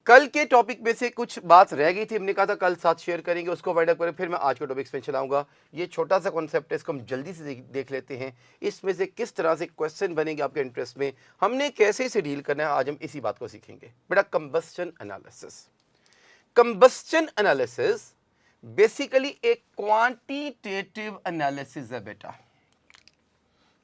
कल के टॉपिक में से कुछ बात रह गई थी, हमने कहा था कल साथ शेयर करेंगे, उसको वाइंड अप करें, फिर मैं आज के टॉपिक्स में चलाऊंगा। ये छोटा सा कॉन्सेप्ट है, इसको हम जल्दी से देख लेते हैं। इसमें से किस तरह से क्वेश्चन बनेंगे आपके इंटरेस्ट में, हमने कैसे इसे डील करना है, आज हम इसी बात को सीखेंगे। बेटा combustion analysis. Combustion analysis basically एक क्वांटिटेटिव एनालिसिस है बेटा,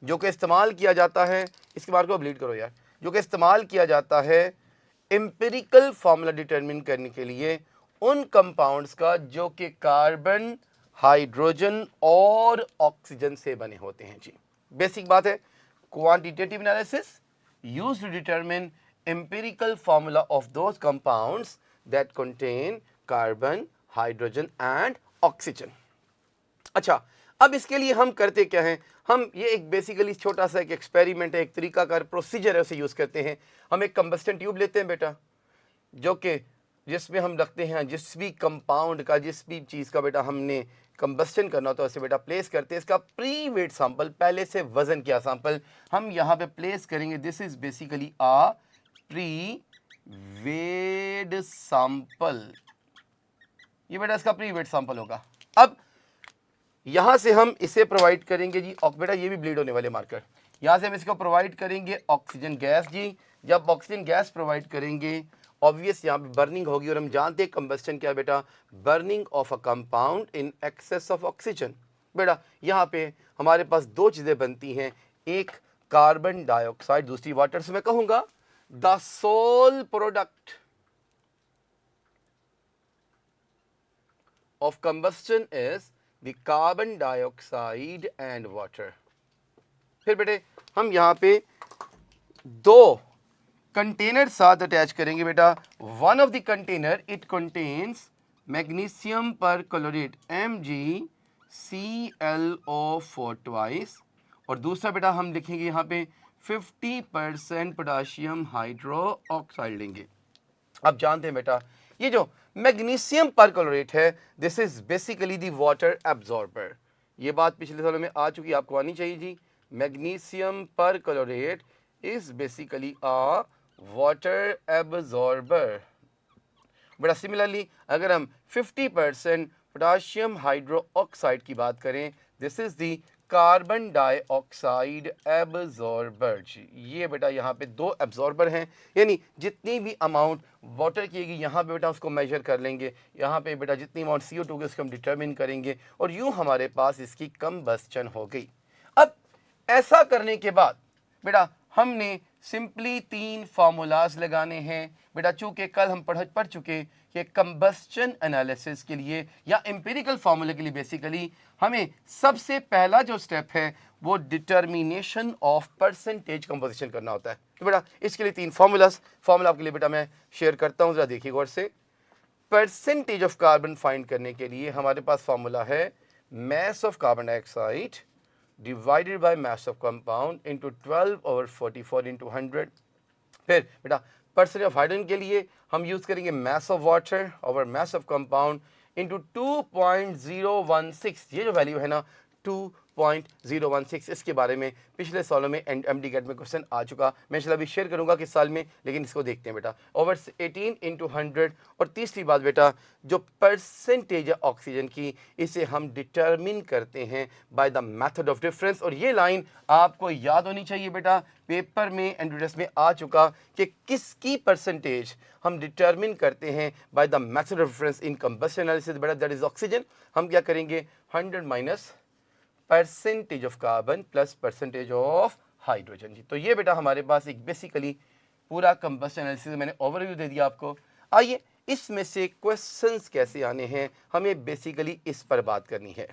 जो कि इस्तेमाल किया जाता है, इसके बारे को लीड करो यार, जो कि इस्तेमाल किया जाता है एम्पिरिकल फार्मूला डिटरमिन करने के लिए उन कंपाउंड्स का जो कि कार्बन, हाइड्रोजन और ऑक्सीजन से बने होते हैं जी। बेसिक बात है, quantitative analysis used to determine empirical formula of those compounds that contain carbon, hydrogen and oxygen. अच्छा, अब इसके लिए हम करते क्या हैं, हम ये एक बेसिकली छोटा सा एक एक्सपेरिमेंट है, एक तरीकाकार प्रोसीजर है, उसे यूज़ करते हैं। हम एक कंबस्टन ट्यूब लेते हैं बेटा, जो कि जिसमें हम रखते हैं जिस भी कंपाउंड का, जिस भी चीज़ का बेटा हमने कंबस्टन करना होता है उसे बेटा प्लेस करते हैं। इसका प्री वेट सैंपल, पहले से वजन किया सैंपल हम यहाँ पे प्लेस करेंगे। This is basically a pre weighed sample, ये बेटा इसका प्री वेट सैंपल होगा। अब यहां से हम इसे प्रोवाइड करेंगे जी, बेटा ये भी ब्लीड होने वाले मार्कर, यहां से हम इसको प्रोवाइड करेंगे ऑक्सीजन गैस जी। जब ऑक्सीजन गैस प्रोवाइड करेंगे, ऑब्वियस यहाँ पे बर्निंग होगी, और हम जानते हैं कंबस्टन क्या है बेटा, burning of a compound in excess of oxygen. बेटा यहाँ पे हमारे पास दो चीजें बनती हैं, एक कार्बन डाइऑक्साइड, दूसरी वाटर। से मैं कहूंगा the sole product of combustion is the carbon dioxide and water. फिर बेटे हम यहाँ पे दो कंटेनर साथ अटैच करेंगे बेटा। One of the container it contains magnesium perchlorate MgClO4 twice, और दूसरा बेटा हम लिखेंगे यहाँ पे 50% पोटाशियम हाइड्रो ऑक्साइड लेंगे। आप जानते हैं बेटा ये जो मैग्नीशियम परक्लोरेट है, this is basically the water absorber. ये बात पिछले सालों में आ चुकी, आपको आनी चाहिए जी। Magnesium perchlorate is basically a water absorber. बड़ा सिमिलरली अगर हम 50% पोटाशियम हाइड्रो ऑक्साइड की बात करें, this is the carbon dioxide absorber जी। ये बेटा यहाँ पे दो एब्जॉर्बर हैं, यानी जितनी भी अमाउंट वाटर की यहाँ पे बेटा उसको मेजर कर लेंगे, यहाँ पे बेटा जितनी अमाउंट CO2 की उसको हम डिटरमिन करेंगे, और यूँ हमारे पास इसकी कंबस्टन हो गई। अब ऐसा करने के बाद बेटा हमने सिंपली 3 फार्मूलाज लगाने हैं बेटा। चूंकि कल हम पढ़ चुके कि कंबस्टन एनालिसिस के लिए या एम्पिरिकल फार्मूले के लिए बेसिकली हमें सबसे पहला जो स्टेप है वो डिटर्मिनेशन ऑफ परसेंटेज कंपोजिशन करना होता है। तो बेटा इसके लिए 3 फार्मूला आपके लिए बेटा मैं शेयर करता हूँ, जरा देखिए गौर से। परसेंटेज ऑफ कार्बन फाइंड करने के लिए हमारे पास फार्मूला है मास of carbon dioxide divided by mass of compound into 12/44 into 100। फिर बेटा परसेंटेज ऑफ हाइड्रोजन के लिए हम यूज करेंगे mass of water over mass of compound into 2.016। ये जो वैल्यू है ना 2.016, इसके बारे में पिछले सालों में MD गेट में क्वेश्चन आ चुका, मैं इंशाल्लाह अभी शेयर करूंगा किस साल में, लेकिन इसको देखते हैं बेटा। Over 18 into 100। और तीसरी बात बेटा, जो परसेंटेज है ऑक्सीजन की, इसे हम डिटरमिन करते हैं by the method of difference. और ये लाइन आपको याद होनी चाहिए बेटा, पेपर में एंट्रेंस में आ चुका कि किसकी परसेंटेज हम डिटरमिन करते हैं by the method of difference in combustion analysis बेटा, दैट इज ऑक्सीजन। हम क्या करेंगे 100 minus percentage of carbon plus percentage of hydrogen जी। तो ये बेटा हमारे पास एक बेसिकली पूरा कंबस्टन एनालिसिस मैंने ओवरव्यू दे दिया आपको। आइए इसमें से क्वेश्चंस कैसे आने हैं, हमें बेसिकली इस पर बात करनी है।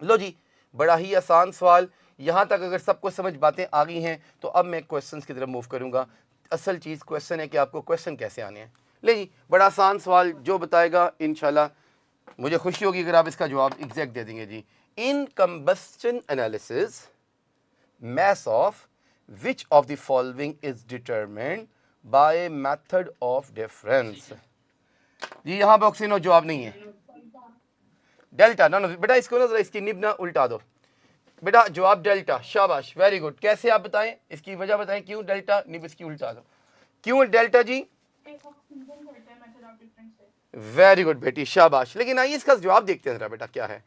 लो जी, बड़ा ही आसान सवाल, यहां तक अगर सबको समझ बातें आ गई हैं तो अब मैं क्वेश्चंस की तरफ मूव करूंगा। असल चीज क्वेश्चन है कि आपको क्वेश्चन कैसे आने हैं। ले जी, बड़ा आसान सवाल, जो बताएगा इंशाल्लाह मुझे खुशी होगी अगर आप इसका जवाब एग्जैक्ट दे देंगे जी। In combustion analysis, mass of which of the following is determined by method of difference? जी यहाँ पे ऑक्सीजन और जवाब नहीं है, डेल्टा ना बेटा, इसको ना जरा इसकी निब ना उल्टा दो बेटा, जवाब डेल्टा, शाबाश, वेरी गुड। कैसे आप बताएं, इसकी वजह बताएं, क्यों डेल्टा, निब इसकी उल्टा दो। क्यों डेल्टा जी, वेरी गुड बेटी, शाबाश। लेकिन आइए इसका जवाब देखते हैं जरा बेटा, क्या है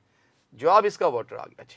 जवाब इसका? वाटर आ गया जी।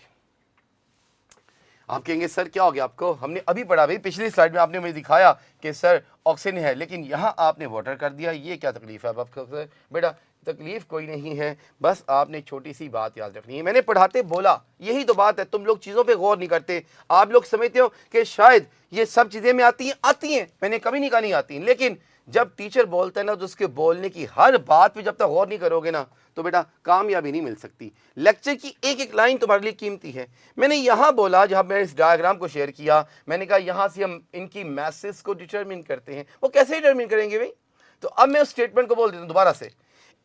आप कहेंगे सर क्या हो गया आपको? हमने अभी पढ़ा भाई, पिछली स्लाइड में आपने मुझे दिखाया कि सर ऑक्सीजन है, लेकिन यहाँ आपने वाटर कर दिया। ये क्या तकलीफ है अब आपको? सर बेटा तकलीफ कोई नहीं है, बस आपने छोटी सी बात याद रखनी है। मैंने पढ़ाते बोला, यही तो बात है, तुम लोग चीज़ों पे गौर नहीं करते। आप लोग समझते हो कि शायद ये सब चीज़ें में आती हैं, मैंने कभी नहीं कहा नहीं आती, लेकिन जब टीचर बोलता है ना, तो उसके बोलने की हर बात पे जब तक गौर नहीं करोगे ना, तो बेटा कामयाबी नहीं मिल सकती। लेक्चर की एक एक लाइन तुम्हारे लिए कीमती है। मैंने यहाँ बोला, जहाँ मैंने इस डायग्राम को शेयर किया, मैंने कहा यहाँ से हम इनकी मैसेज को डिटरमिन करते हैं। वो कैसे डिटरमिन करेंगे भाई? तो अब मैं उस स्टेटमेंट को बोल देता हूँ दोबारा से।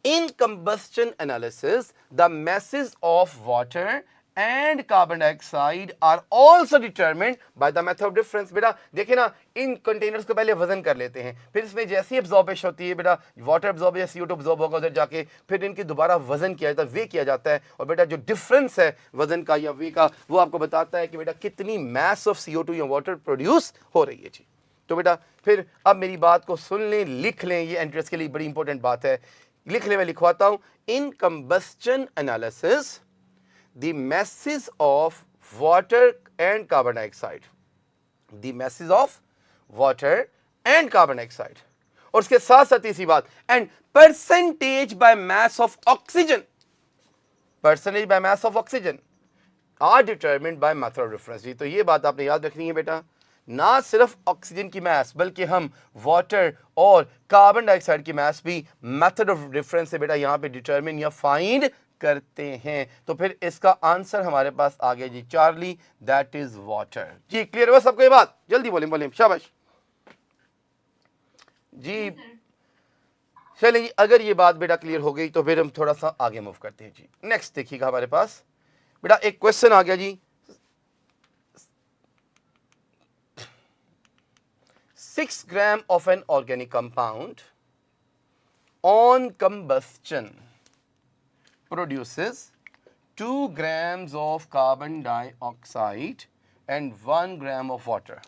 In combustion analysis the masses of water and carbon dioxide are also determined by the method of difference। बेटा देखिए ना, इन कंटेनर्स को पहले वजन कर लेते हैं, फिर इसमें जैसी एब्जॉर्बेशन होती है बेटा, वाटर एब्जॉर्ब या CO2 एब्जॉर्ब होगा उधर जाके, फिर इनकी दोबारा वजन किया जाता है, वे किया जाता है। और बेटा जो डिफरेंस है वजन का या वे का, वो आपको बताता है कि बेटा कितनी मास ऑफ CO2 या वाटर प्रोड्यूस हो रही है जी। तो बेटा फिर अब मेरी बात को सुन लें, लिख लें, ये एंट्रेंस के लिए बड़ी इंपॉर्टेंट बात है। लिख लें, मैं लिखवाता हूं। In combustion analysis the masses of water and carbon dioxide, the masses of water and carbon dioxide, और उसके साथ साथ तीसरी बात, and percentage by mass of oxygen, percentage by mass of oxygen are determined by method of difference। जी तो ये बात आपने याद रखनी है बेटा, ना सिर्फ ऑक्सीजन की मास, बल्कि हम वाटर और कार्बन डाइऑक्साइड की मास भी मेथड ऑफ डिफरेंस से बेटा यहाँ पे डिटरमिन या फाइंड करते हैं। तो फिर इसका आंसर हमारे पास आ गया जी, चार्ली, दैट इज वाटर। जी क्लियर है सबको ये बात? जल्दी बोलें बोलें, शाबाश जी। चलिए जी, अगर ये बात बेटा क्लियर हो गई तो फिर हम थोड़ा सा आगे मूव करते हैं जी। नेक्स्ट देखिएगा, हमारे पास बेटा एक क्वेश्चन आ गया जी। 6 grams of an organic compound on combustion produces 2 grams of carbon dioxide and 1 gram of water.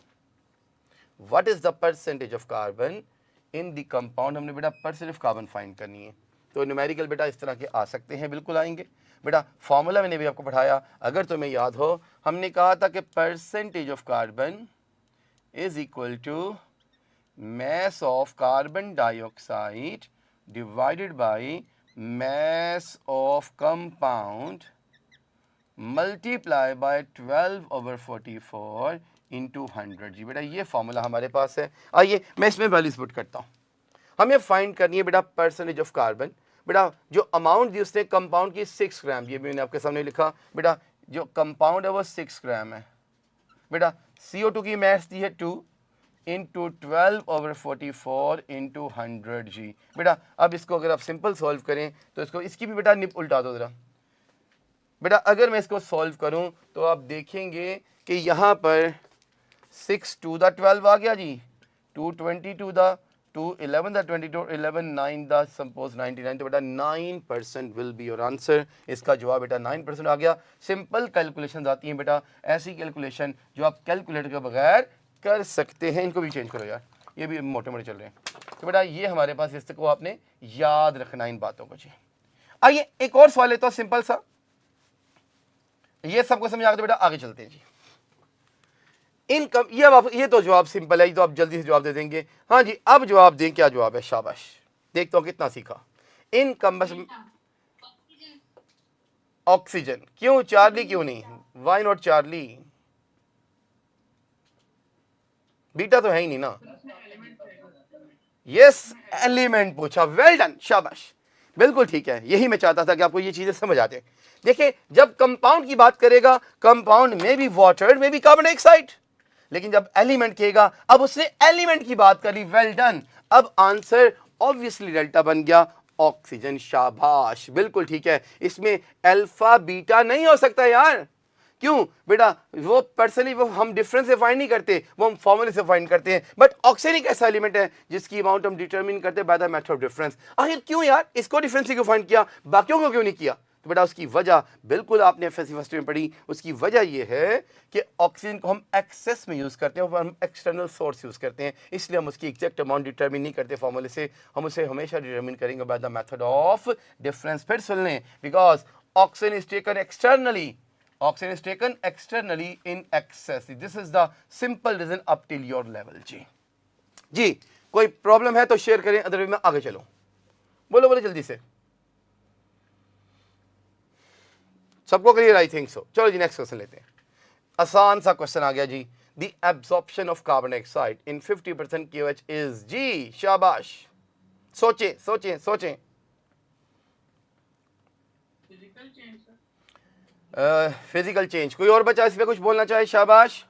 What is the percentage of carbon in the compound? हमने बेटा परसेंटेज ऑफ कार्बन फाइंड करनी है। तो न्यूमेरिकल बेटा इस तरह के आ सकते हैं, बिल्कुल आएंगे बेटा। फॉर्मूला मैंने भी आपको पढ़ाया, अगर तुम्हें याद हो, हमने कहा था कि percentage of carbon is equal to mass of carbon dioxide divided by mass of compound multiply by 12/44 into 100 जी। बेटा ये फॉर्मूला हमारे पास है। आइए मैं इसमें वैल्यूज पुट करता हूँ। हमें फाइंड करनी है बेटा परसेंटेज ऑफ कार्बन। बेटा जो अमाउंट दी उसने कंपाउंड की 6 ग्राम, ये भी मैंने आपके सामने लिखा। बेटा जो कंपाउंड है वो 6 ग्राम है। बेटा CO2 की मास दी है 2 इंटू 12/44 इंटू 100 जी। बेटा अब इसको अगर आप सिंपल सॉल्व करें तो इसको, इसकी भी बेटा निप उल्टा दो जरा। बेटा अगर मैं इसको सॉल्व करूं तो आप देखेंगे कि यहाँ पर 6 2 दा 12 आ गया जी, 2 22 दा 2 11 दा 22 11 9 दा सपोज 99। तो बेटा 9% विल बी योर आंसर। इसका जवाब बेटा 9% आ गया। सिंपल कैलकुलेशन आती हैं बेटा, ऐसी कैलकुलेशन जो आप कैलकुलेटर के बगैर कर सकते हैं। इनको भी चेंज करो यार, ये भी मोटे मोटे चल रहे हैं। तो बेटा ये हमारे पास, इसको आपने याद रखना इन बातों को जी। आइए एक और सवाल लेता हूं सिंपल सा, ये सबको समझ आ गया तो बेटा आगे चलते हैं जी। इनकम, ये अब ये तो जवाब सिंपल है, ये तो आप जल्दी से जवाब दे देंगे। हाँ जी अब जवाब दें, क्या जवाब है? शाबाश, देखता हूं कितना सीखा। इनकम बस ऑक्सीजन, क्यों चार्ली क्यों नहीं? Why not Charlie? बीटा तो है ही नहीं ना। यस एलिमेंट पूछा, वेल डन, शाबाश, बिल्कुल ठीक है। यही मैं चाहता था कि आपको ये चीजें समझ आते। देखिए जब कंपाउंड की बात करेगा, कंपाउंड में भी वाटर में भी कार्बन डाइऑक्साइड, लेकिन जब एलिमेंट कहेगा, अब उसने एलिमेंट की बात करी, वेल डन। अब आंसर ऑब्वियसली डेल्टा बन गया, ऑक्सीजन, शाबाश, बिल्कुल ठीक है। इसमें अल्फा बीटा नहीं हो सकता यार। क्यों बेटा? वो पर्सनली वो हम डिफरेंस से फाइंड नहीं करते, वो हम फॉर्मूले से फाइंड करते हैं। बट ऑक्सीजन एक ऐसा एलिमेंट है जिसकी अमाउंट हम डिटरमिन करते हैं by the method of difference. आखिर क्यों यार? इसको डिफरेंस से क्यों फाइंड किया, बाकियों को क्यों नहीं किया? तो बेटा उसकी वजह बिल्कुल आपने एफएससी फर्स्ट में पढ़ी, उसकी वजह ये है कि ऑक्सीजन को हम एक्सेस में यूज़ करते हैं और हम एक्सटर्नल सोर्स यूज़ करते हैं, इसलिए हम उसकी एग्जैक्ट अमाउंट डिटर्मिन नहीं करते फॉर्मूले से, हम उसे हमेशा डिटर्मिन करेंगे bye the method of difference. फिर सुन लें, because oxygen is taken externally, oxygen is taken externally in excess. This is the simple reason up till your level। जी कोई प्रॉब्लम है तो शेयर करें, अदरवाइज मैं आगे चलूं। बोलो बोलो जल्दी से, सबको क्लियर? I think so. चलो जी नेक्स्ट क्वेश्चन लेते हैं। आसान सा क्वेश्चन आ गया जी। The absorption of carbon dioxide in 50% KOH is, जी शाबाश, सोचें सोचें सोचें। Physical change. कोई और बच्चा इस पे कुछ बोलना चाहे? शाबाश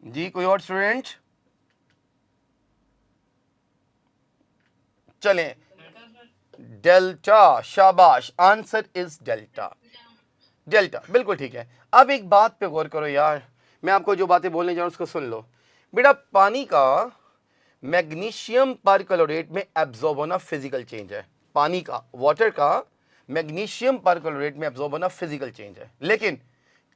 जी। कोई और स्टूडेंट? चलें, डेल्टा, शाबाश, आंसर इज डेल्टा। डेल्टा बिल्कुल ठीक है। अब एक बात पे गौर करो यार, मैं आपको जो बातें बोलने जा रहा हूं उसको सुन लो बेटा। पानी का मैग्नीशियम पर क्लोरेट में एब्जॉर्ब होना फिजिकल चेंज है। पानी का, वाटर का मैग्नीशियम पर क्लोरेट में एब्जॉर्ब होना फिजिकल चेंज है, लेकिन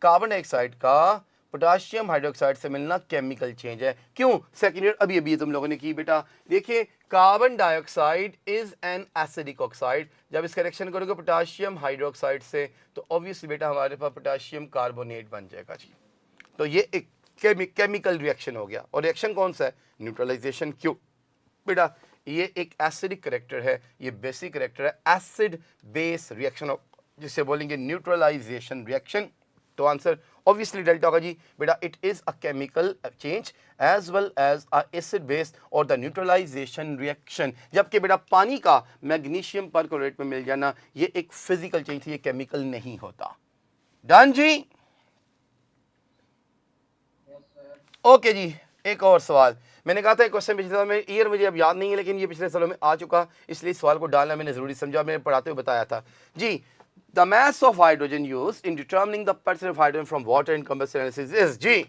कार्बन डाइऑक्साइड का पोटाशियम हाइड्रोक्साइड से मिलना केमिकल चेंज है। क्यों? सेकंड ईयर अभी अभी तुम लोगों ने की बेटा। देखिए carbon dioxide is an acidic oxide, जब इसका रिएक्शन करोगे पोटाशियम हाइड्रोक्साइड से तो ऑब्वियसली बेटा हमारे पास पोटाशियम कार्बोनेट बन जाएगा जी। तो ये एक केमिकल रिएक्शन हो गया। और रिएक्शन कौन सा है? न्यूट्रलाइजेशन। क्यों बेटा? ये एक एसिडिक करेक्टर है, ये बेसिक करेक्टर है, एसिड बेस रिएक्शन, जिसे बोलेंगे न्यूट्रलाइजेशन रिएक्शन। तो आंसर ऑब्वियसली डेल्टा होगा जी बेटा। It is a chemical change as well as a acid base और द न्यूट्रलाइजेशन रिएक्शन। जबकि बेटा पानी का मैग्नीशियम परक्लोरेट में मिल जाना ये एक फिजिकल चेंज थी, ये केमिकल नहीं होता। डन जी? ओके जी। एक और सवाल, मैंने कहा था एक क्वेश्चन पिछले साल में, ईयर मुझे अब याद नहीं है लेकिन ये पिछले सालों में आ चुका, इसलिए सवाल को डालना मैंने जरूरी समझा, मैंने पढ़ाते हुए बताया था जी। The mass of hydrogen used in determining the percentage of hydrogen from water in combustion analysis is, जी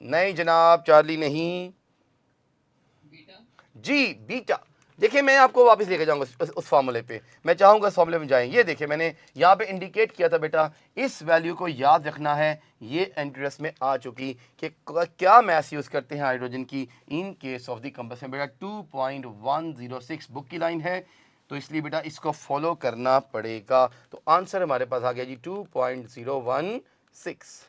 नहीं जनाब, चार्ली नहीं जी, बीटा। देखिए मैं आपको वापस लेके जाऊंगा उस फॉर्मूले पे, मैं चाहूंगा इस फॉर्मूले में जाएं। ये देखिए मैंने यहाँ पे इंडिकेट किया था बेटा, इस वैल्यू को याद रखना है। ये इंटरेस्ट में आ चुकी कि क्या मैस यूज करते हैं हाइड्रोजन की in case of the combustion. बेटा 2.106 बुक की लाइन है, तो इसलिए बेटा इसको फॉलो करना पड़ेगा। तो आंसर हमारे पास आ गया जी 2.016।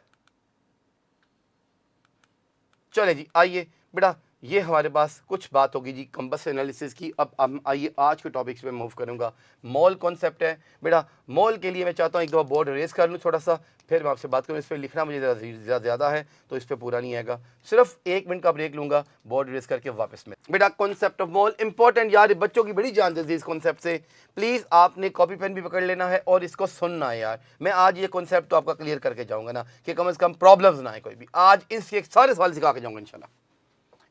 चले जी आइए बेटा, ये हमारे पास कुछ बात होगी जी कंबशन एनालिसिस की। अब हम आइए आज के टॉपिक्स पे मूव करूंगा। मोल कॉन्सेप्ट है बेटा। मोल के लिए मैं चाहता हूँ एक दफ़ा बोर्ड रेस कर लूँ थोड़ा सा, फिर मैं आपसे बात करूँ। इस पर लिखना मुझे ज़्यादा है तो इस पर पूरा नहीं आएगा, सिर्फ 1 मिनट का ब्रेक लूंगा, बोर्ड रेस करके वापस में। बेटा कॉन्सेप्ट ऑफ मोल इंपॉर्टेंट यार, बच्चों की बड़ी जान दे इस कॉन्सेप्ट से। प्लीज़ आपने कॉपी पेन भी पकड़ लेना है और इसको सुनना है यार। मैं आज ये कॉन्सेप्ट तो आपका क्लियर करके जाऊँगा ना, कि कम से कम प्रॉब्लम्स ना आए कोई भी। आज इसके सारे सवाल सिखा के जाऊँगा इंशाल्लाह।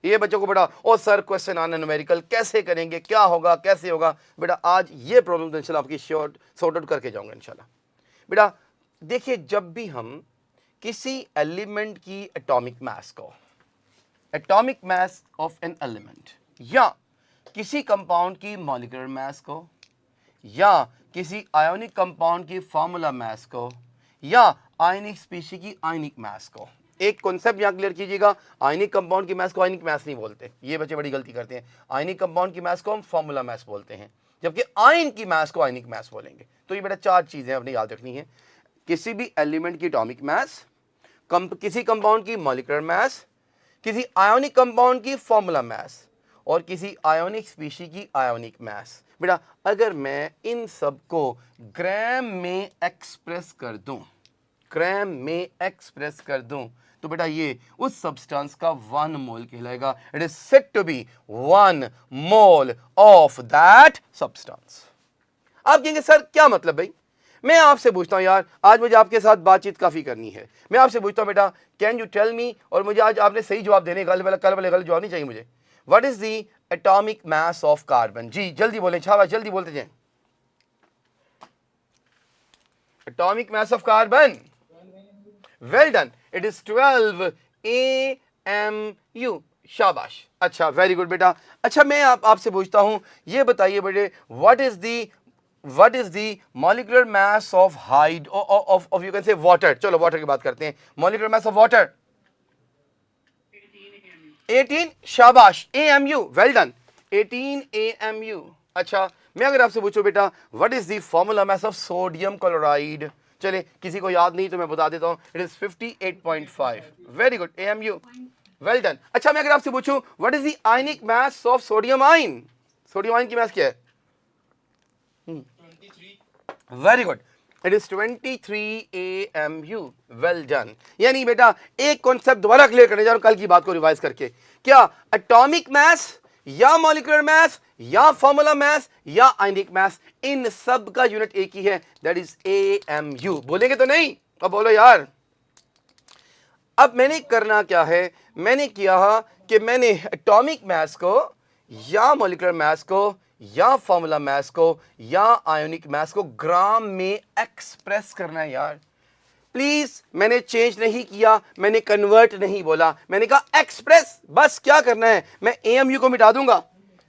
ये बच्चों को बेटा, ओ सर क्वेश्चन आना न्यूमेरिकल कैसे करेंगे, क्या होगा, कैसे होगा बेटा, आज ये प्रॉब्लम इंशाल्लाह आपकी सॉर्ट आउट करके जाऊंगा इंशाल्लाह। बेटा देखिए, जब भी हम किसी एलिमेंट की एटॉमिक मास को, atomic mass of an element, या किसी कंपाउंड की मॉलिक्यूलर मास को, या किसी आयोनिक कंपाउंड की फार्मूला मास को, या आयनिक स्पीशीज की आयनिक मास को, एक कॉन्सेप्ट यहां क्लियर कीजिएगा, आयनिक कंपाउंड की मास को आयनिक मास नहीं बोलते, ये बच्चे बड़ी गलती करते हैं। आयनिक कंपाउंड की मास को हम फार्मूला मास बोलते हैं, जबकि आयन की मास को आयनिक मास बोलेंगे। तो ये बेटा 4 चीजें अपने याद रखनी है। किसी भी एलिमेंट की एटॉमिक मास, किसी कंपाउंड की मॉलिक्यूलर मास, किसी आयोनिक कंपाउंड की फार्मूला मास, और किसी आयोनिक स्पीशी की आयोनिक मास। बेटा अगर मैं इन सब को ग्राम में एक्सप्रेस कर दूं, ग्राम में एक्सप्रेस कर दूं, तो बेटा ये उस सब्सटेंस का 1 मोल कहलाएगा। It is said to be 1 mole of that substance. आप कहेंगे सर क्या मतलब भाई? मैं आपसे पूछता हूं यार, आज मुझे आपके साथ बातचीत काफी करनी है, मैं आपसे पूछता हूं बेटा, कैन यू टेल मी, और मुझे आज आपने सही जवाब देने, कल वाले गलत जवाब नहीं चाहिए मुझे। What is the atomic mass of carbon? जी जल्दी बोलें, शाबाश जल्दी बोलते जाएं। Atomic mass of carbon, well done, it is 12 AMU। शाबाश, अच्छा, वेरी गुड बेटा। अच्छा, मैं आपसे पूछता हूं, ये बताइए बेटे, what is the molecular mass of hide of you can say water. चलो वाटर की बात करते हैं। मॉलिक्यूलर मास ऑफ वाटर 18, शाबाश, AMU, वेल डन, 18 AMU। अच्छा, मैं अगर आपसे पूछूं बेटा, what is the formula mass of sodium chloride, चले किसी को याद नहीं तो मैं बता देता हूं, it is 58.5, very good, AMU, well done. अच्छा, मैं अगर आपसे पूछूं, what is the ionic mass of sodium ion, sodium ion की मास क्या है? Very good, it is 23 AMU, well done. यानी बेटा एक कॉन्सेप्ट दोबारा क्लियर करने जा रहा हूं कल की बात को रिवाइज करके, क्या एटॉमिक मास या मॉलिक्यूलर मास या फॉर्मूला मास या आयनिक मास, इन सब का यूनिट एक ही है, दैट इज AMU। बोलेंगे तो नहीं? अब बोलो यार। अब मैंने करना क्या है, मैंने किया कि मैंने एटॉमिक मास को या मॉलिक्यूलर मास को या फॉर्मूला मास को या आयोनिक मास को ग्राम में एक्सप्रेस करना है यार। प्लीज, मैंने चेंज नहीं किया, मैंने कन्वर्ट नहीं बोला, मैंने कहा एक्सप्रेस। बस क्या करना है, मैं AMU को मिटा दूंगा,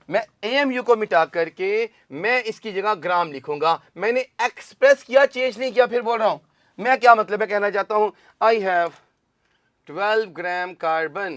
मैं AMU को मिटा करके मैं इसकी जगह ग्राम लिखूंगा। मैंने एक्सप्रेस किया, चेंज नहीं किया। फिर बोल रहा हूं मैं, क्या मतलब है, कहना चाहता हूं I have 12 gram carbon,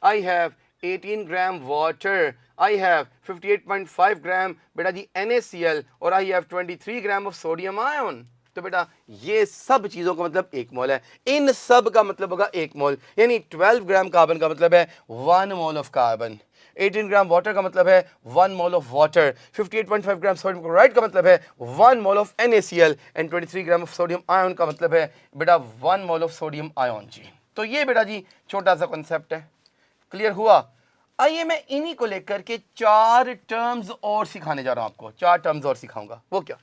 I have 18 gram water, I have 58.5 gram बेटा जी NaCl और I have 23 gram of sodium ion। तो बेटा ये सब चीजों का मतलब 1 मोल है, इन सब का मतलब होगा 1 मोल, यानी 12 ग्राम कार्बन का मतलब है 1 mole of carbon, 18 gram water का मतलब है 1 mole of water, 58.5 gram sodium chloride का मतलब है 1 mole of NaCl and 23 gram of sodium ion का मतलब है बेटा 1 मोल ऑफ सोडियम आयन जी। तो ये बेटा जी छोटा सा कॉन्सेप्ट है, क्लियर हुआ? आइए मैं इन्हीं को लेकर के 4 टर्म्स और सिखाने जा रहा हूं आपको, 4 टर्म्स और सिखाऊंगा। वो क्या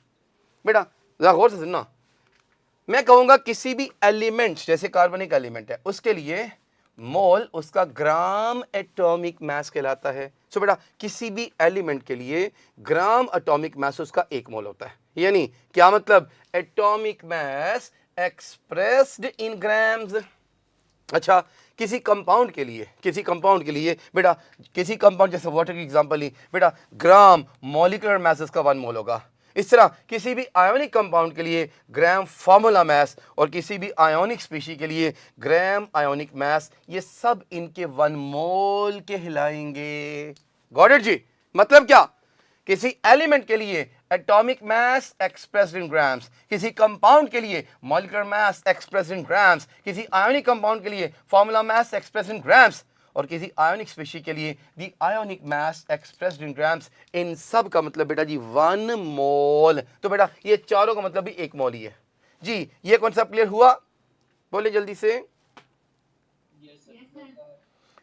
बेटा, जरा गौर से सुनना। मैं कहूंगा किसी भी एलिमेंट, जैसे कार्बनिक एलिमेंट है, उसके लिए मोल उसका ग्राम एटॉमिक मास कहलाता है। सो बेटा किसी भी एलिमेंट के लिए ग्राम एटॉमिक मास उसका 1 मोल होता है। यानी क्या मतलब, atomic mass expressed in grams. अच्छा, किसी कंपाउंड के लिए बेटा, किसी कंपाउंड जैसे वाटर की एग्जांपल ली बेटा, ग्राम मॉलिक्यूलर मास इसका 1 मोल होगा। इस तरह किसी भी आयोनिक कंपाउंड के लिए ग्राम फॉर्मूला मास और किसी भी आयोनिक स्पीशी के लिए ग्राम आयोनिक मास, ये सब इनके 1 मोल कहलाएंगे। गॉट इट जी? मतलब क्या, किसी एलिमेंट के लिए atomic mass expressed in grams, किसी कंपाउंड के लिए molecular mass expressed in grams, किसी आयोनिक कंपाउंड के लिए formula mass expressed in grams और किसी आयोनिक स्पीशी के लिए the ionic mass expressed in grams, इन सब का मतलब बेटा जी 1 मोल। तो बेटा ये चारों का मतलब भी 1 मोल ही है जी। ये कॉन्सेप्ट क्लियर हुआ? बोले जल्दी से।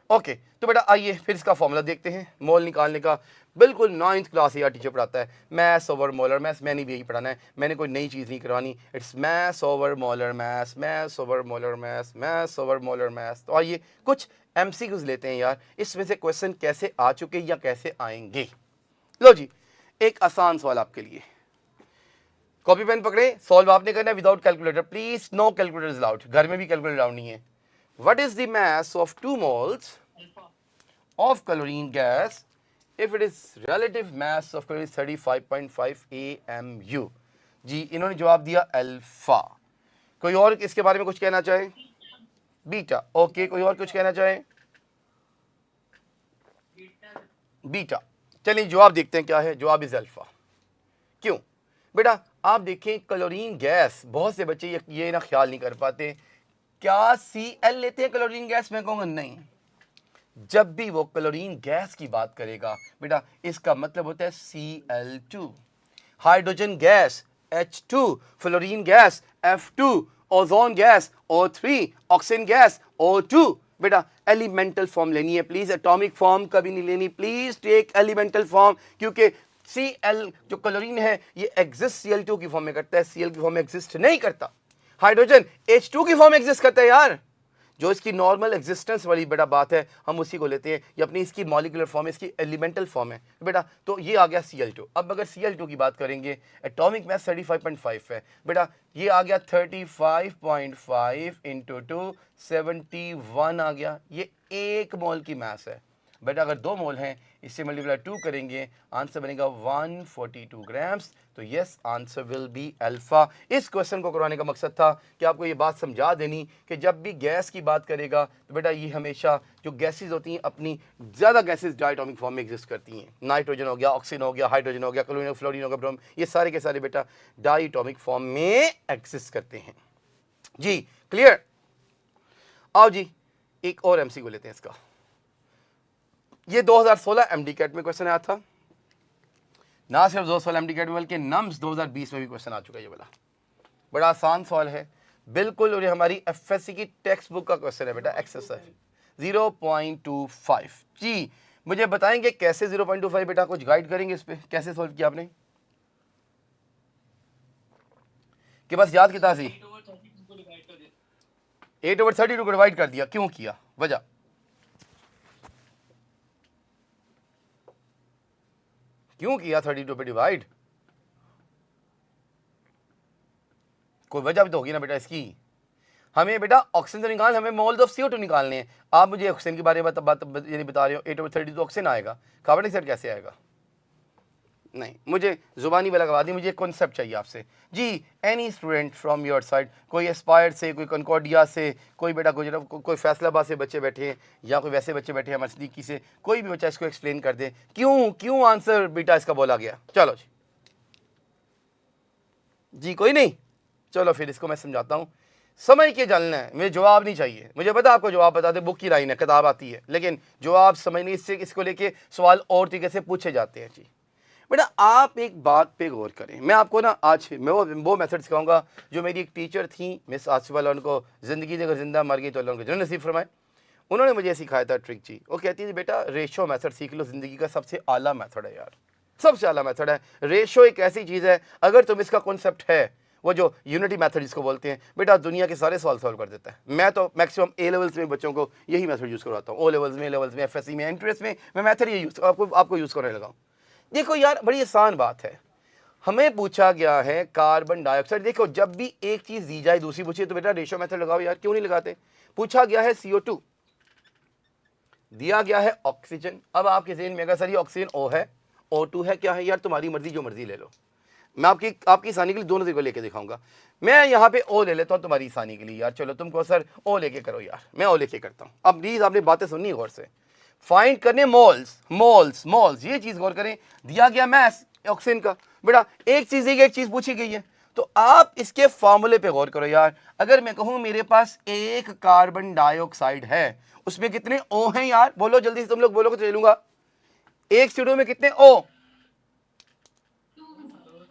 ओके तो बेटा आइए फिर इसका फॉर्मूला देखते हैं मोल निकालने का। बिल्कुल 9th क्लास या टीचर पढ़ाता है, मैस ओवर मोलर मैस। मैंने भी यही पढ़ाना है, मैंने कोई नई चीज़ नहीं करवानी। It's mass over molar mass, mass over molar mass, mass over molar mass. तो आइए कुछ MCQs लेते हैं यार, इसमें से क्वेश्चन कैसे आ चुके या कैसे आएंगे। लो जी, एक आसान सवाल आपके लिए, कॉपी पेन पकड़े, सॉल्व आपने करना है without calculator. Please no calculator allowed, घर में भी कैलकुलेटर अलाउड नहीं है। What is the mass of 2 moles of chlorine gas if it is relative mass of chlorine 35.5 AMU? जी इन्होंने जवाब दिया अल्फा। कोई और इसके बारे में कुछ कहना चाहे? बीटा। ओके, कोई और कुछ कहना चाहे? बीटा। चलिए जवाब देखते हैं क्या है। जवाब इज अल्फा। क्यों बेटा, आप देखें क्लोरीन गैस, बहुत से बच्चे ये ना ख्याल नहीं कर पाते, क्या Cl लेते हैं क्लोरीन गैस? मैं कहूँगा नहीं। जब भी वो क्लोरीन गैस की बात करेगा बेटा, इसका मतलब होता है Cl2, hydrogen gas H2, fluorine gas F2, ozone gas O3, oxygen gas O2। बेटा एलिमेंटल फॉर्म लेनी है प्लीज, एटॉमिक फॉर्म कभी नहीं लेनी। प्लीज टेक एलिमेंटल फॉर्म, क्योंकि Cl जो क्लोरीन है ये एग्जिस्ट Cl2 की फॉर्म में करता है, Cl की फॉर्म में एग्जिस्ट नहीं करता। हाइड्रोजन H2 की फॉर्म में एग्जिस्ट करता है यार। जो इसकी नॉर्मल एग्जिस्टेंस वाली बेटा बात है हम उसी को लेते हैं, ये अपनी इसकी मॉलिकुलर फॉर्म है, इसकी एलिमेंटल फॉर्म है बेटा। तो ये आ गया Cl2। अब अगर Cl2 की बात करेंगे, एटॉमिक मास 35.5 है बेटा, ये आ गया 35.5 इंटू 2 71 आ गया, ये 1 मोल की मास है बेटा। अगर 2 मोल हैं, इससे मल्टीप्लाई 2 करेंगे, आंसर बनेगा 142 ग्राम्स। तो yes, answer will be alpha. इस क्वेश्चन को करवाने का मकसद था कि आपको ये बात समझा देनी कि जब भी गैस की बात करेगा तो बेटा ये हमेशा जो गैसेज होती हैं अपनी ज़्यादा गैसेज डायटोमिक फॉर्म में एग्जिस्ट करती हैं। नाइट्रोजन हो गया, ऑक्सीजन हो गया, हाइड्रोजन हो गया, क्लोरीन फ्लोरीन हो गया, ब्रोम, ये सारे के सारे बेटा डायटोमिक फॉर्म में एग्जिस्ट करते हैं जी। क्लियर? आओ जी एक और एमसीक्यू लेते हैं इसका। ये 2016 एमडीकैट में क्वेश्चन आया था, ना सिर्फ 2016 एमडीकैट में बल्कि नम्स 2020 में भी क्वेश्चन आ चुका है। ये वाला बड़ा आसान सवाल है बिल्कुल, और ये हमारी एफएससी की टेक्स्ट बुक का क्वेश्चन है बेटा, एक्सरसाइज 0.25 जी। मुझे बताएंगे कैसे 0.25 बेटा, कुछ गाइड करेंगे इस पे, कैसे सॉल्व किया आपने? कि बस याद कितना सी 8/32 को डिवाइड कर दिया, क्यों किया, वजह? क्यों किया 32 पे डिवाइड? कोई वजह भी तो होगी ना बेटा इसकी। हमें बेटा ऑक्सीजन तो निकाल, हमें मोल्स ऑफ CO2 निकालने हैं। आप मुझे ऑक्सीजन के बारे में यानी बता रहे हो 8/32 तो ऑक्सीजन आएगा, कार्बन डाइऑक्साइड कैसे आएगा? नहीं, मुझे जुबानी वाला करवा दी, मुझे कॉन्सेप्ट चाहिए आपसे जी। Any student from your side, कोई एस्पायर से, कोई कनकॉर्डिया से, कोई बेटा कोई फैसलाबाद से बच्चे बैठे हैं, या कोई वैसे बच्चे बैठे हैं मसदीकी से, कोई भी बच्चा इसको एक्सप्लेन कर दे क्यों आंसर बेटा इसका बोला गया। चलो जी कोई नहीं, चलो फिर इसको मैं समझाता हूँ। समझ के चलना है, मुझे जवाब नहीं चाहिए। मुझे पता आपको जवाब बता दे, बुक की लाइन है, किताब आती है, लेकिन जवाब समझने इससे इसको लेके सवाल और तरीके से पूछे जाते हैं जी। बेटा आप एक बात पे गौर करें, मैं आपको ना आज मैं वो मेथड सिखाऊंगा जो मेरी एक टीचर थी मिस आसिफ वाला, उनको ज़िंदगी से अगर जिंदा मर गई तो अल्लाह उनको जन्नत नसीब फरमाए। उन्होंने मुझे सिखाया था ट्रिक जी। वो कहती थी बेटा रेशो मेथड सीख लो, ज़िंदगी का सबसे आला मेथड है यार, सबसे आला मेथड है। रेशो एक ऐसी चीज़ है, अगर तुम इसका कॉन्सेप्ट है, वो जो यूनिटी मेथड जिसको बोलते हैं, बेटा दुनिया के सारे सवाल सॉल्व कर देता है। मैं तो मैक्सिमम A लेवल्स में बच्चों को यही मेथड यूज़ करवाता हूँ, O लेवल्स में, A लेवल्स में, FSC में, एंट्रेंस में मैं मेथड ये यूज़ आपको यूज़ करने लगा हूँ। देखो यार बड़ी आसान बात है, हमें पूछा गया है कार्बन डाइऑक्साइड। देखो जब भी एक चीज़ दी जाए दूसरी पूछिए तो बेटा रेशो मेथड लगाओ यार, क्यों नहीं लगाते? पूछा गया है CO2, दिया गया है ऑक्सीजन। अब आपके ज़हन में अगर सर ये ऑक्सीजन O है, O2 है, क्या है यार, तुम्हारी मर्जी, जो मर्जी ले लो। मैं आपकी आसानी के लिए दोनों को लेके दिखाऊंगा। मैं यहाँ पे O ले लेता हूँ तुम्हारी आसानी के लिए यार, चलो तुमको सर O लेके करो यार, मैं O लेके करता हूँ। अब प्लीज़ आपने बातें सुननी गौर से, फाइंड करने मोल्स, ये चीज़ गौर करें। दिया गया मैस ऑक्सीजन का, बेटा एक चीज़ पूछी गई है, तो आप इसके फार्मूले पे गौर करो यार। अगर मैं कहूँ मेरे पास एक कार्बन डाइऑक्साइड है, उसमें कितने O हैं यार, बोलो जल्दी से, तुम लोग बोलोगे तो चलूंगा। एक CO2 में कितने O?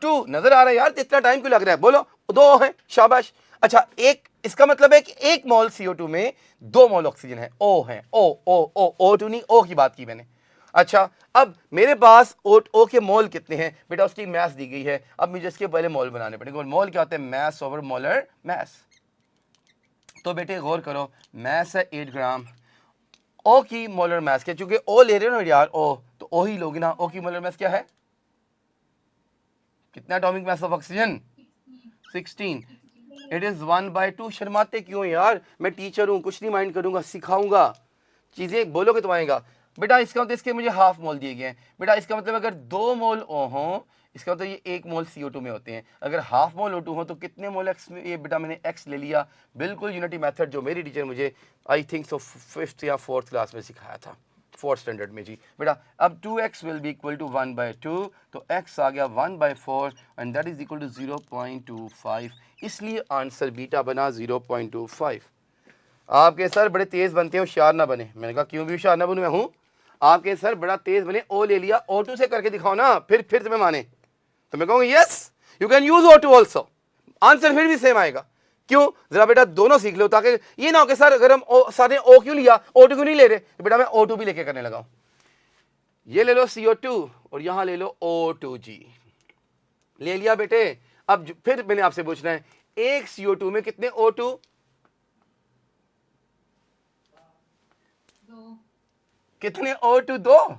2 नजर आ रहा है यार, इतना टाइम क्यों लग रहा है, बोलो 2 है, शाबाश। अच्छा एक, इसका मतलब है कि 1 मोल CO2 में 2 मोल ऑक्सीजन है, O है, O2 नहीं, O की बात की मैंने। अच्छा अब मेरे पास O के मोल कितने हैं बेटा, उसकी मैस दी गई है। अब मुझे इसके पहले मोल बनाने पड़ेंगे, और मोल क्या होता है, मैस ओवर मोलर मैस। तो बेटे गौर करो, मैस है 8 ग्राम, O की मोलर मैस क्या, चूंकि O ले रहे हो ना यार, O तो O ही लोगे ना। O की मोलर मैस क्या है, कितना atomic mass of oxygen, 16। It is 1/2। शर्माते क्यों यार, मैं टीचर हूं, कुछ नहीं माइंड करूंगा, सिखाऊंगा, चीजें बोलोगे तो आएगा बेटा। इसका मतलब इसके मुझे हाफ मोल दिए गए हैं बेटा, इसका मतलब अगर 2 मोल O हो, इसका मतलब ये 1 मोल CO2 में होते हैं। अगर हाफ मोल O2 हो तो कितने मोल X में, ये बेटा मैंने X ले लिया, बिल्कुल यूनिटी मेथड जो मेरी टीचर मुझे आई थिंक सो 5th या 4th क्लास में सिखाया था, 4th स्टैंडर्ड में जी बेटा। अब 2x will be equal to 1/2, तो x आ गया 1/4 and that is equal to 0.25, इसलिए आंसर बीटा बना 0.25। आपके सर बड़े तेज बनते हैं, होशियार ना बने। मैंने कहा क्यों भी होशियार ना बनूं, मैं हूं। आपके सर बड़ा तेज बने, O ले लिया, O2 से करके दिखाओ ना, फिर तुम्हें माने तो मैं कहूँगा yes you can use O2 also, answer फिर भी सेम आएगा। क्यों, जरा बेटा दोनों सीख लो, ताकि ये ना हो कि सर अगर हम सारे O क्यों लिया, O2 क्यों नहीं ले रहे, तो बेटा मैं O2 भी लेके करने लगा हूं। ये ले लो CO2 और यहां ले लो O2 जी, ले लिया बेटे। अब फिर मैंने आपसे पूछना है, एक CO2 में कितने O2, कितने O2? 2।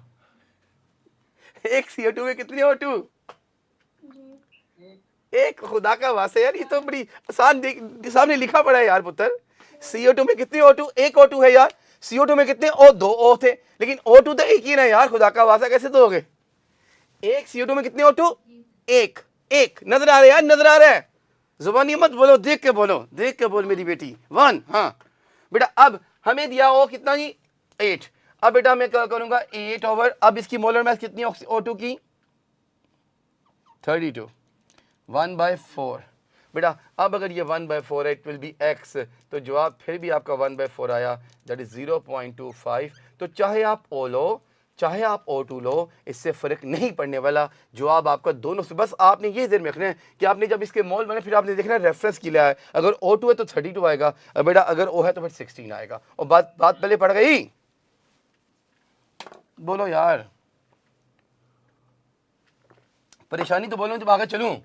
एक CO2 में कितने O2? एक। खुदा का वास्ता यार, ये तो बड़ी आसान सामने लिखा पड़ा है यार पुत्र। CO2 में कितने O2? एक O2 है यार। CO2 में कितने O? 2 O थे, लेकिन O2 तो एक ही ना यार। खुदा का वास्ता कैसे दोगे? एक CO2 में कितने O2? एक। एक नजर आ रहा है यार, नजर आ रहा है। जुबानी मत बोलो, देख के बोलो, देख के बोल मेरी बेटी। 1। हाँ बेटा, अब हमें दिया O कितना जी? 8। अब बेटा मैं क्या करूंगा? 8 ओवर, अब इसकी मोलर मास कितनी O2 की? 32। 1/4। बेटा अब अगर ये 1/4 है, इट विल बी x, तो जवाब फिर भी आपका 1/4 आया, दैट इज 0.25। तो चाहे आप O लो चाहे आप O2 लो, इससे फर्क नहीं पड़ने वाला। जवाब आपका दोनों से, बस आपने ये ध्यान में रखना है कि आपने जब इसके मोल बने फिर आपने देखना है रेफरेंस की लिया है। अगर O2 है तो 32 आएगा, और बेटा अगर O है तो फिर 16 आएगा। और बात पहले पड़ गई। बोलो यार, परेशानी तो बोलो जब आगे चलूं।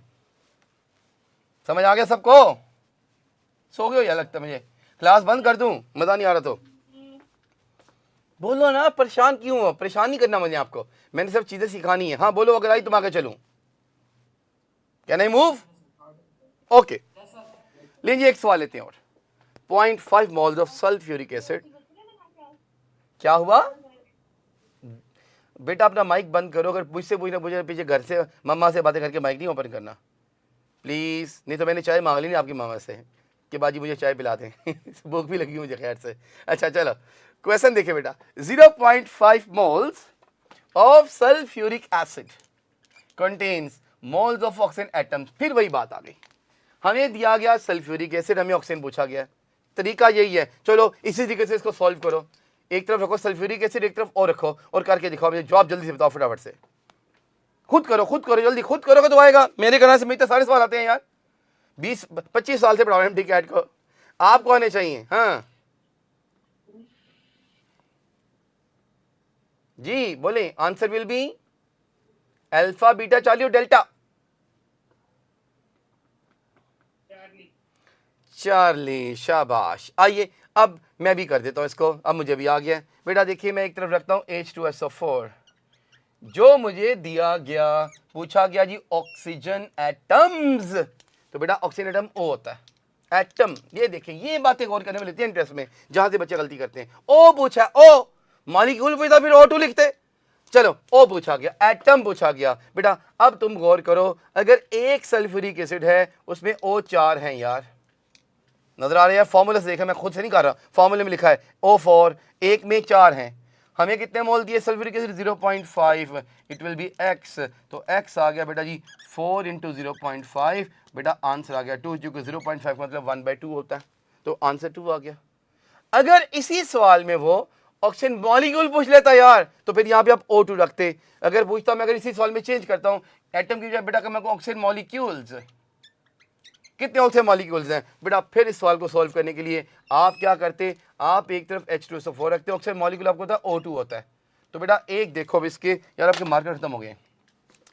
समझ आ गया सबको? सो गए हो या लगता मुझे? क्लास बंद कर दूं? मजा नहीं आ रहा तो बोलो ना, परेशान क्यों हो? परेशान नहीं करना मुझे आपको, मैंने सब चीजें सिखानी है। हाँ बोलो, अगर आई तुम आगे चलूं। Can I move? ओके, लीजिए एक सवाल लेते हैं और। 0.5 मोल्स ऑफ सल्फ्यूरिक एसिड। क्या हुआ बेटा? अपना माइक बंद करो। अगर मुझसे पूछना पूछे पीछे घर से मम्मा से बातें करके माइक नहीं ओपन करना प्लीज, नहीं तो मैंने चाय मांग ली नहीं आपकी मामा से कि बाजी मुझे चाय पिला दें। भूख भी लगी मुझे खैर से। अच्छा चलो क्वेश्चन देखिए बेटा। 0.5 moles of sulphuric acid contains moles of oxygen atoms. फिर वही बात आ गई, हमें दिया गया सल्फ्यूरिक एसिड, हमें ऑक्सीजन पूछा गया। तरीका यही है, चलो इसी तरीके से इसको सॉल्व करो। एक तरफ रखो सल्फ्यूरिक एसिड, एक तरफ और रखो, और करके दिखाओ मुझे। जवाब जल्दी से बताओ फटाफट से। खुद करो जल्दी, खुद करोगे तो आएगा। मेरे करने से मुझे सारे सवाल आते हैं यार। 20-25 साल से पढ़ा रहे हैं MD-CAT को, आपको आने चाहिए। हाँ जी बोले, answer will be alpha beta Charlie और डेल्टा। चार्ली, शाबाश। आइए अब मैं भी कर देता हूं इसको, अब मुझे भी आ गया बेटा। देखिए मैं एक तरफ रखता हूं H2SO4, जो मुझे दिया गया, पूछा गया जी ऑक्सीजन एटम्स, तो बेटा ऑक्सीजन एटम O होता है। एटम, ये देखिए ये बातें गौर करने में लेती है इंटरेस्ट में, जहां से बच्चे गलती करते हैं। O पूछा, O मॉलिक्यूल पूछा, फिर O2 लिखते। चलो O पूछा गया, एटम पूछा गया। बेटा अब तुम गौर करो, अगर एक सल्फ्यूरिक एसिड है उसमें O4 हैं यार, नजर आ रहा है? फॉर्मूला से देखा, मैं खुद से नहीं कर रहा, फॉर्मूले में लिखा है O4, एक में 4 हैं। हमें कितने मोल दिए sulphuric acid? 0.5, it will be x, तो x आ गया बेटा जी 4 × 0.5, बेटा आंसर आ गया 2, क्योंकि 0.5 मतलब 1/2 होता है, तो आंसर 2 आ गया। अगर इसी सवाल में वो ऑक्सीजन मॉलिक्यूल पूछ लेता यार, तो फिर यहाँ पे आप O2 रखते। अगर पूछता हूं मैं, अगर इसी सवाल में चेंज करता हूँ एटम की, बेटा का मैं ऑक्सीजन मॉलिक्यूल्स, कितने ऑक्सीजन मॉलिक्यूल्स हैं बेटा? फिर इस सवाल को सॉल्व करने के लिए आप क्या करते? आप एक तरफ H2SO4 रखते, ऑक्सीजन मॉलिक्यूल आपको होता है O2 होता है। तो बेटा एक देखो, अब इसके यार आपके मार्कर खत्म हो गए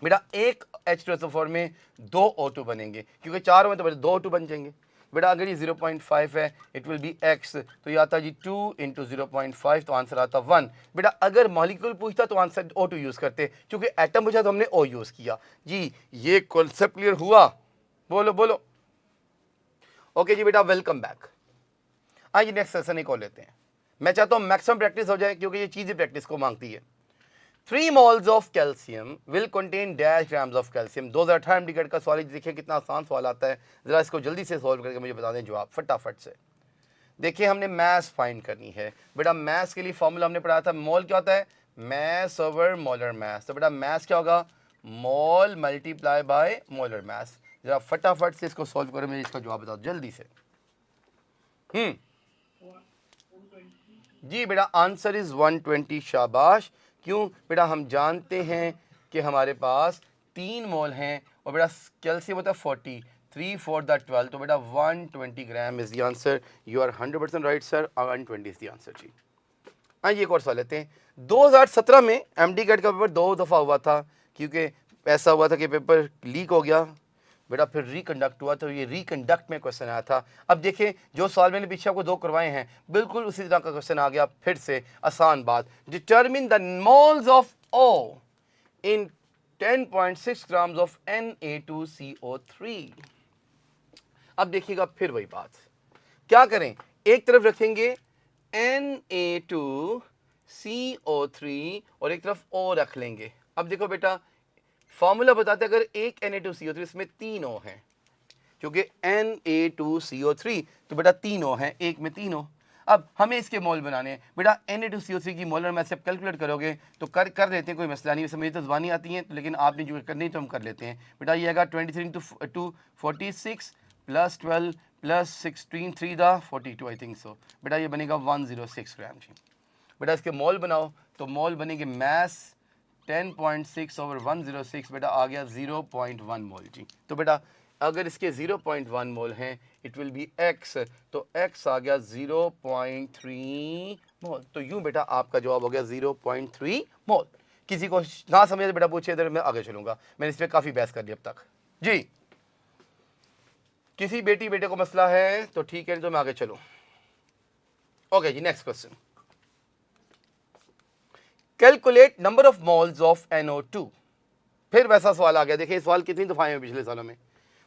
बेटा। एक H2SO4 में 2 O2 बनेंगे, क्योंकि 4 में तो 2 O2 बन जाएंगे। बेटा अगर ये 0.5 है, इट विल बी x, तो ये आता जी 2 × 0.5, तो आंसर आता 1। बेटा अगर मॉलिक्यूल पूछता तो आंसर O2 यूज़ करते, क्योंकि एटम पूछा तो हमने O यूज़ किया। जी ये कॉन्सेप्ट क्लियर हुआ? बोलो बोलो। ओके जी बेटा, वेलकम बैक। आइए नेक्स्ट सेशन एक और लेते हैं। मैं चाहता हूं मैक्सिमम प्रैक्टिस हो जाए, क्योंकि ये चीज़ें प्रैक्टिस को मांगती है। 3 moles of calcium will contain dash grams of calcium. 2018 MD-CAT का सवाल, देखिए कितना आसान सवाल आता है। जरा इसको जल्दी से सॉल्व करके मुझे बता दें जवाब फटाफट से। देखिए हमने मैस फाइंड करनी है बेटा। मैस के लिए फॉर्मूला हमने पढ़ा था, मोल क्या होता है? Mass over molar mass. तो बेटा मैस क्या होगा? Mole multiply by molar mass. जरा फटाफट से इसको सॉल्व करो, मुझे इसका जवाब बताओ जल्दी से। जी बेटा आंसर इज 120, शाबाश। क्यों बेटा? हम जानते हैं कि हमारे पास 3 मोल हैं, और बेटा कैल्शियम होता है 40, 3 4 12, तो बेटा 120 gram is the answer. You are 100% right sir, 120 is the answer जी। आइए एक और सवाल लेते हैं। 2017 में MD-CAT का पेपर 2 दफ़ा हुआ था, क्योंकि ऐसा हुआ था कि पेपर लीक हो गया। बेटा फिर रिकंडक्ट हुआ, तो ये रिकंडक्ट में क्वेश्चन आया था। अब देखिए जो सवाल मैंने पीछे आपको 2 करवाए हैं, बिल्कुल उसी तरह का क्वेश्चन आ गया फिर से। आसान बात, determine the moles of O in 10.6 grams of Na2CO3। अब देखिएगा फिर वही बात, क्या करें, एक तरफ रखेंगे Na2CO3 और एक तरफ O रख लेंगे। अब देखो बेटा फॉर्मूला बताते अगर एक Na2CO3 इसमें 3 O हैं, क्योंकि Na2CO3 तो बेटा 3 O हैं, एक में 3 O। अब हमें इसके मोल बनाने हैं बेटा। Na2CO3 की मोलर मास आप कैलकुलेट करोगे तो कर देते हैं, कोई मसला नहीं। वैसे मुझे तो ज़बानी आती हैं, लेकिन आपने जो करनी तो हम कर लेते हैं बेटा। ये आएगा 23 × 2 46 प्लस 12 प्लस 16 3 दा 42 आई थिंक सो। बेटा ये बनेगा 106 ग्राम जी। बेटा इसके मोल बनाओ तो मोल बनेंगे मैस 10.6 ओवर 106, बेटा आ गया 0.1 मोल जी। तो बेटा अगर इसके 0.1 मोल हैं इट विल बी x, तो x आ गया 0.3 मोल। तो यूं बेटा आपका जवाब हो गया 0.3 मोल। किसी को ना समझे तो बेटा पूछे, इधर मैं आगे चलूंगा, मैंने इस पर काफ़ी बहस कर ली अब तक जी। किसी बेटी बेटे को मसला है तो ठीक है, तो मैं आगे चलूं। ओके जी, next question, calculate number of moles of NO2। फिर वैसा सवाल आ गया। देखिए सवाल कितनी दफा है पिछले सालों में।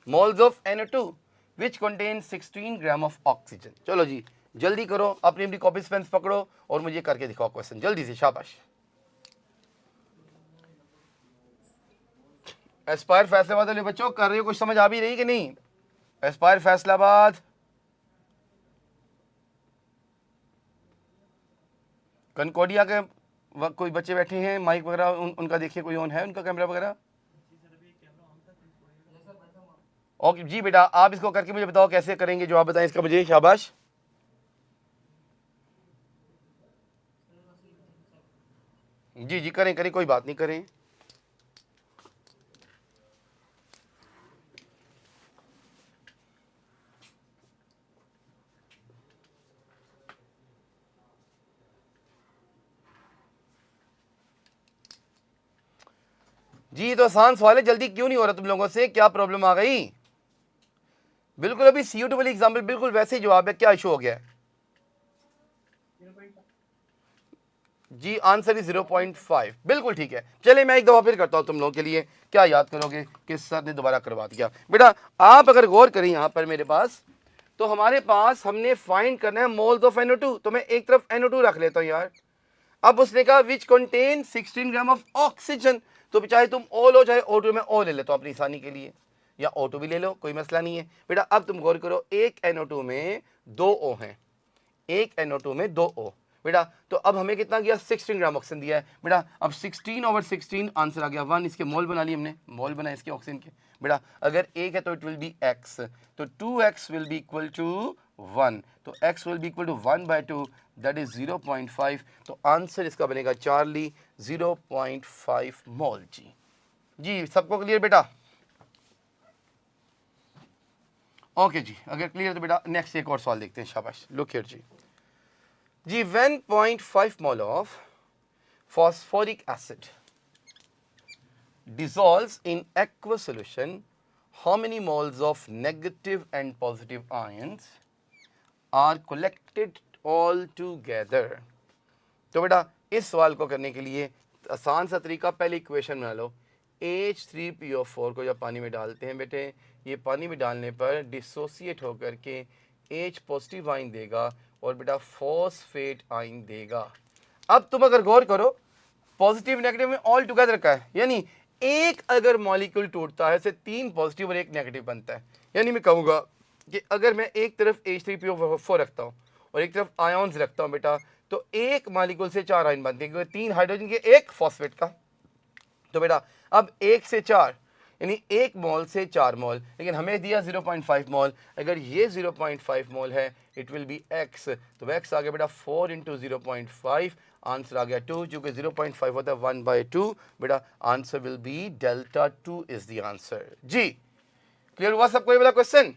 Moles of NO2 which contain 16 gram of oxygen. चलो जी जल्दी करो, अपनी अपनी कॉपी पेन पकड़ो और मुझे करके दिखाओ क्वेश्चन जल्दी से, शाबाश। एस्पायर फैसलाबाद वाले बच्चों कर रहे हो, कुछ समझ आ भी रही कि नहीं? एस्पायर फैसलाबाद, कनकोडिया के कोई बच्चे बैठे हैं, माइक वगैरह उनका देखिए कोई ऑन है, उनका कैमरा वगैरह? ओके जी बेटा आप इसको करके मुझे बताओ कैसे करेंगे, जो आप बताएं इसका मुझे, शाबाश। जी जी करें करें, कोई बात नहीं, करें। जी ये तो आसान सवाल है, जल्दी क्यों नहीं हो रहा तुम लोगों से, क्या प्रॉब्लम आ गई? बिल्कुल अभी CO2 वाली एग्जाम्पल बिल्कुल वैसे ही जवाब है, क्या इशू हो गया है? जी आंसर इज 0.5, बिल्कुल ठीक है। चलिए मैं एक दफा फिर करता हूं तुम लोगों के लिए, क्या याद करोगे कि सर ने दोबारा करवा दिया। बेटा आप अगर गौर करें यहां पर मेरे पास, तो हमारे पास हमने फाइंड करना है मोल्स ऑफ NO2, तो मैं एक तरफ NO2 रख लेता हूं यार। अब उसने कहा which contain 16 gram of oxygen, तो चाहे तुम O लो चाहे O2, में O ले लेता हूं अपनी आसानी के लिए, या O2 भी ले लो, कोई मसला नहीं है। बेटा अब तुम गौर करो, एक NO2 में 2 O हैं, एक NO2 में 2 O। बेटा तो अब हमें कितना गया, 16 ग्राम ऑक्सीजन दिया है। बेटा अब 16 ओवर 16 आंसर आ गया 1। इसके मोल बना लिए हमने, मोल बनाए इसके ऑक्सीजन के। बेटा अगर एक है तो इट विल बी x, तो 2x will be equal to 1, तो x will be equal to 1/2, that is 0.5। तो आंसर इसका बनेगा चार्ली 0.5 मोल जी। जी सबको क्लियर बेटा? ओके जी अगर क्लियर तो बेटा नेक्स्ट एक और सवाल देखते हैं, शाबाश। लुक हियर जी। जी 1.5 mole of phosphoric acid dissolves in aqueous solution, how many moles of negative and positive ions are collected all together? तो बेटा इस सवाल को करने के लिए आसान सा तरीका, पहले इक्वेशन बना लो। H3PO4 को जब पानी में डालते हैं बेटे, ये पानी में डालने पर डिसोसिएट होकर के H पॉजिटिव आइन देगा और बेटा फॉस्फेट आइन देगा। अब तुम अगर गौर करो, पॉजिटिव नेगेटिव में ऑल टुगेदर रखा है, यानी एक अगर मॉलिक्यूल टूटता है, से 3 पॉजिटिव और 1 नेगेटिव बनता है। यानी मैं कहूँगा कि अगर मैं एक तरफ H3PO4 रखता हूँ और एक तरफ आयन्स रखता हूँ बेटा, तो एक मॉलिक्यूल से 4 आयन बनते हैं, क्योंकि 3 हाइड्रोजन के 1 फॉस्फेट का। तो बेटा अब 1 से 4 यानी 1 मोल से 4 मोल, लेकिन हमें दिया 0.5 मोल। अगर ये 0.5 मोल है इट विल बी x, तो x आ गया बेटा 4 × 0.5, आंसर आ गया 2, क्योंकि 0.5 होता है 1/2। बेटा answer will be delta 2 is the answer जी। क्लियर हुआ सबको ये वाला क्वेश्चन?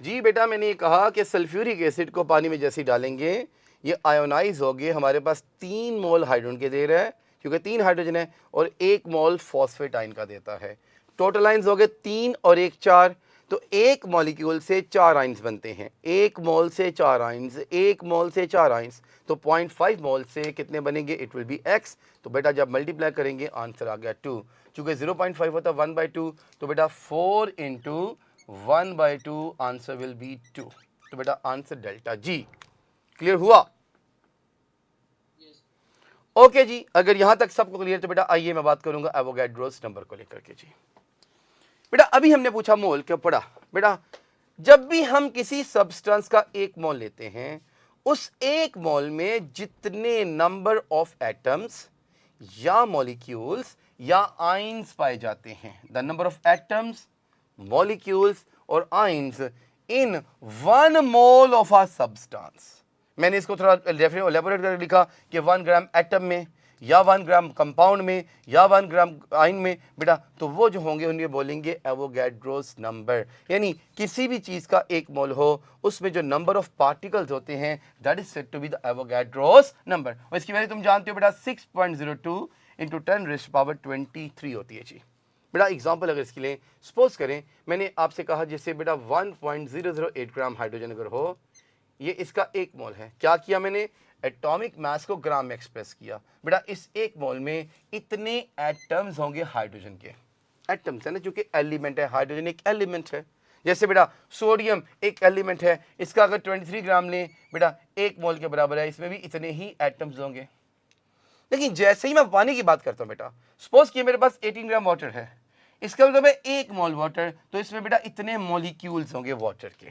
जी बेटा मैंने ये कहा कि सल्फ्यूरिक एसिड को पानी में जैसे डालेंगे ये आयोनाइज हो गए, हमारे पास 3 मोल हाइड्रोजन के दे रहा है, क्योंकि 3 हाइड्रोजन है और 1 मोल फॉस्फेट आयन का देता है। टोटल आयंस हो गए 3 और 1 4, तो 1 मॉलिक्यूल से 4 आयंस बनते हैं। 1 मोल से 4 आयंस, 1 मोल से 4 आयंस, तो 0.5 मोल से कितने बनेंगे? It will be x। तो बेटा जब मल्टीप्लाई करेंगे आंसर आ गया 2। चूंकि 0.5 होता है 1/2, तो बेटा 4 × 1/2 आंसर विल बी 2। तो बेटा आंसर डेल्टा जी। क्लियर हुआ? ओके जी, अगर यहां तक सबको क्लियर तो बेटा आइए मैं बात करूंगा एवोगैड्रोस नंबर को लेकर के। जी बेटा अभी हमने पूछा मोल क्यों पढ़ा? बेटा जब भी हम किसी सब्सटेंस का 1 मोल लेते हैं, उस 1 मोल में जितने नंबर ऑफ एटम्स या मॉलिक्यूल्स या आयंस पाए जाते हैं, the number of atoms, molecules और ions in 1 mole of a substance. मैंने इसको थोड़ा एलेबोरेट करके लिखा कि 1 ग्राम एटम में या 1 ग्राम कंपाउंड में या 1 ग्राम आयन में, बेटा तो वो जो होंगे उन्हें बोलेंगे एवोगैड्रोस नंबर। यानी किसी भी चीज का 1 मोल हो, उसमें जो नंबर ऑफ पार्टिकल्स होते हैं that is said to be the Avogadro's number. और इसकी वैल्यू तुम जानते हो बेटा 6.02 × 10⁻23 होती है। जी बेटा एग्जाम्पल अगर इसके लिए सपोज करें, मैंने आपसे कहा जैसे बेटा 1.008 ग्राम हाइड्रोजन अगर हो, ये इसका 1 मोल है। क्या किया मैंने? एटॉमिक मास को ग्राम में एक्सप्रेस किया। बेटा इस 1 मोल में इतने एटम्स होंगे हाइड्रोजन के। एटम्स है ना, क्योंकि एलिमेंट है, हाइड्रोजन एक एलिमेंट है। जैसे बेटा सोडियम एक एलिमेंट है, इसका अगर 23 ग्राम लें बेटा 1 मोल के बराबर है, इसमें भी इतने ही एटम्स होंगे। लेकिन जैसे ही मैं पानी की बात करता हूं बेटा, सपोज कि मेरे पास 18 ग्राम वाटर है, इसका मतलब है 1 मोल वाटर, तो इसमें बेटा इतने मॉलिक्यूल्स होंगे वाटर के।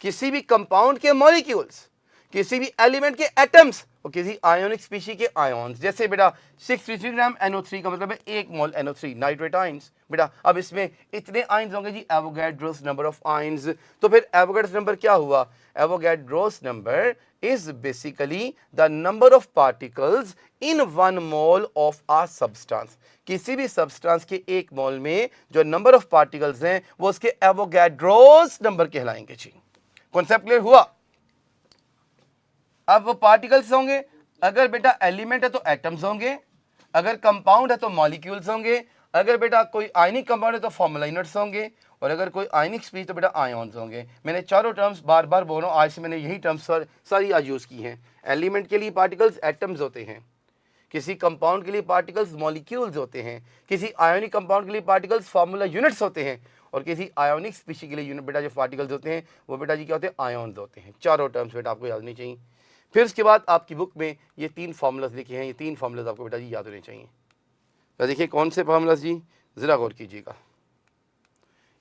किसी भी कंपाउंड के मॉलिक्यूल्स, किसी भी एलिमेंट के एटम्स और किसी आयोनिक स्पीशी के आयन्स। जैसे बेटा 633 ग्राम NO3 का मतलब है 1 मोल NO3 नाइट्रेट आयंस। बेटा अब इसमें इतने आयंस होंगे जी, एवोगैड्रोस नंबर ऑफ आयंस। तो फिर एवोगैड्रोस नंबर क्या हुआ? Avogadro's number is basically the number of particles in 1 mole of a substance. किसी भी सब्सटेंस के 1 मोल में जो नंबर ऑफ पार्टिकल्स हैं वो उसके एवोगैड्रोस नंबर कहलाएंगे। जी कॉन्सेप्ट क्लियर हुआ? अब वो पार्टिकल्स होंगे, अगर बेटा एलिमेंट है तो एटम्स होंगे, अगर कंपाउंड है तो मॉलिक्यूल्स होंगे, अगर बेटा कोई आयनिक कंपाउंड है तो फॉर्मूला यूनिट्स होंगे, और अगर कोई आयनिक स्पीशीज तो बेटा आयन्स होंगे। मैंने चारों टर्म्स बार बार बोल रहा हूं, आज से मैंने यही टर्म्स सारी आज यूज की हैं। एलिमेंट के लिए पार्टिकल्स एटम्स होते हैं, किसी कंपाउंड के लिए पार्टिकल्स मॉलिक्यूल्स होते हैं, किसी आयोनिक कंपाउंड के लिए पार्टिकल्स फार्मूला यूनिट्स होते हैं, और किसी आयोनिक स्पीशी के लिए यूनिट बेटा जो पार्टिकल्स होते हैं वो बेटा जी क्या होते हैं? आयन्स होते हैं। चारों टर्म्स बेटा आपको याद नहीं चाहिए। फिर उसके बाद आपकी बुक में ये 3 फार्मूलाज लिखे हैं, ये 3 फार्मूलाज आपको बेटा जी याद होने चाहिए। तो देखिए कौन से फार्मूलाज जी, ज़रा गौर कीजिएगा।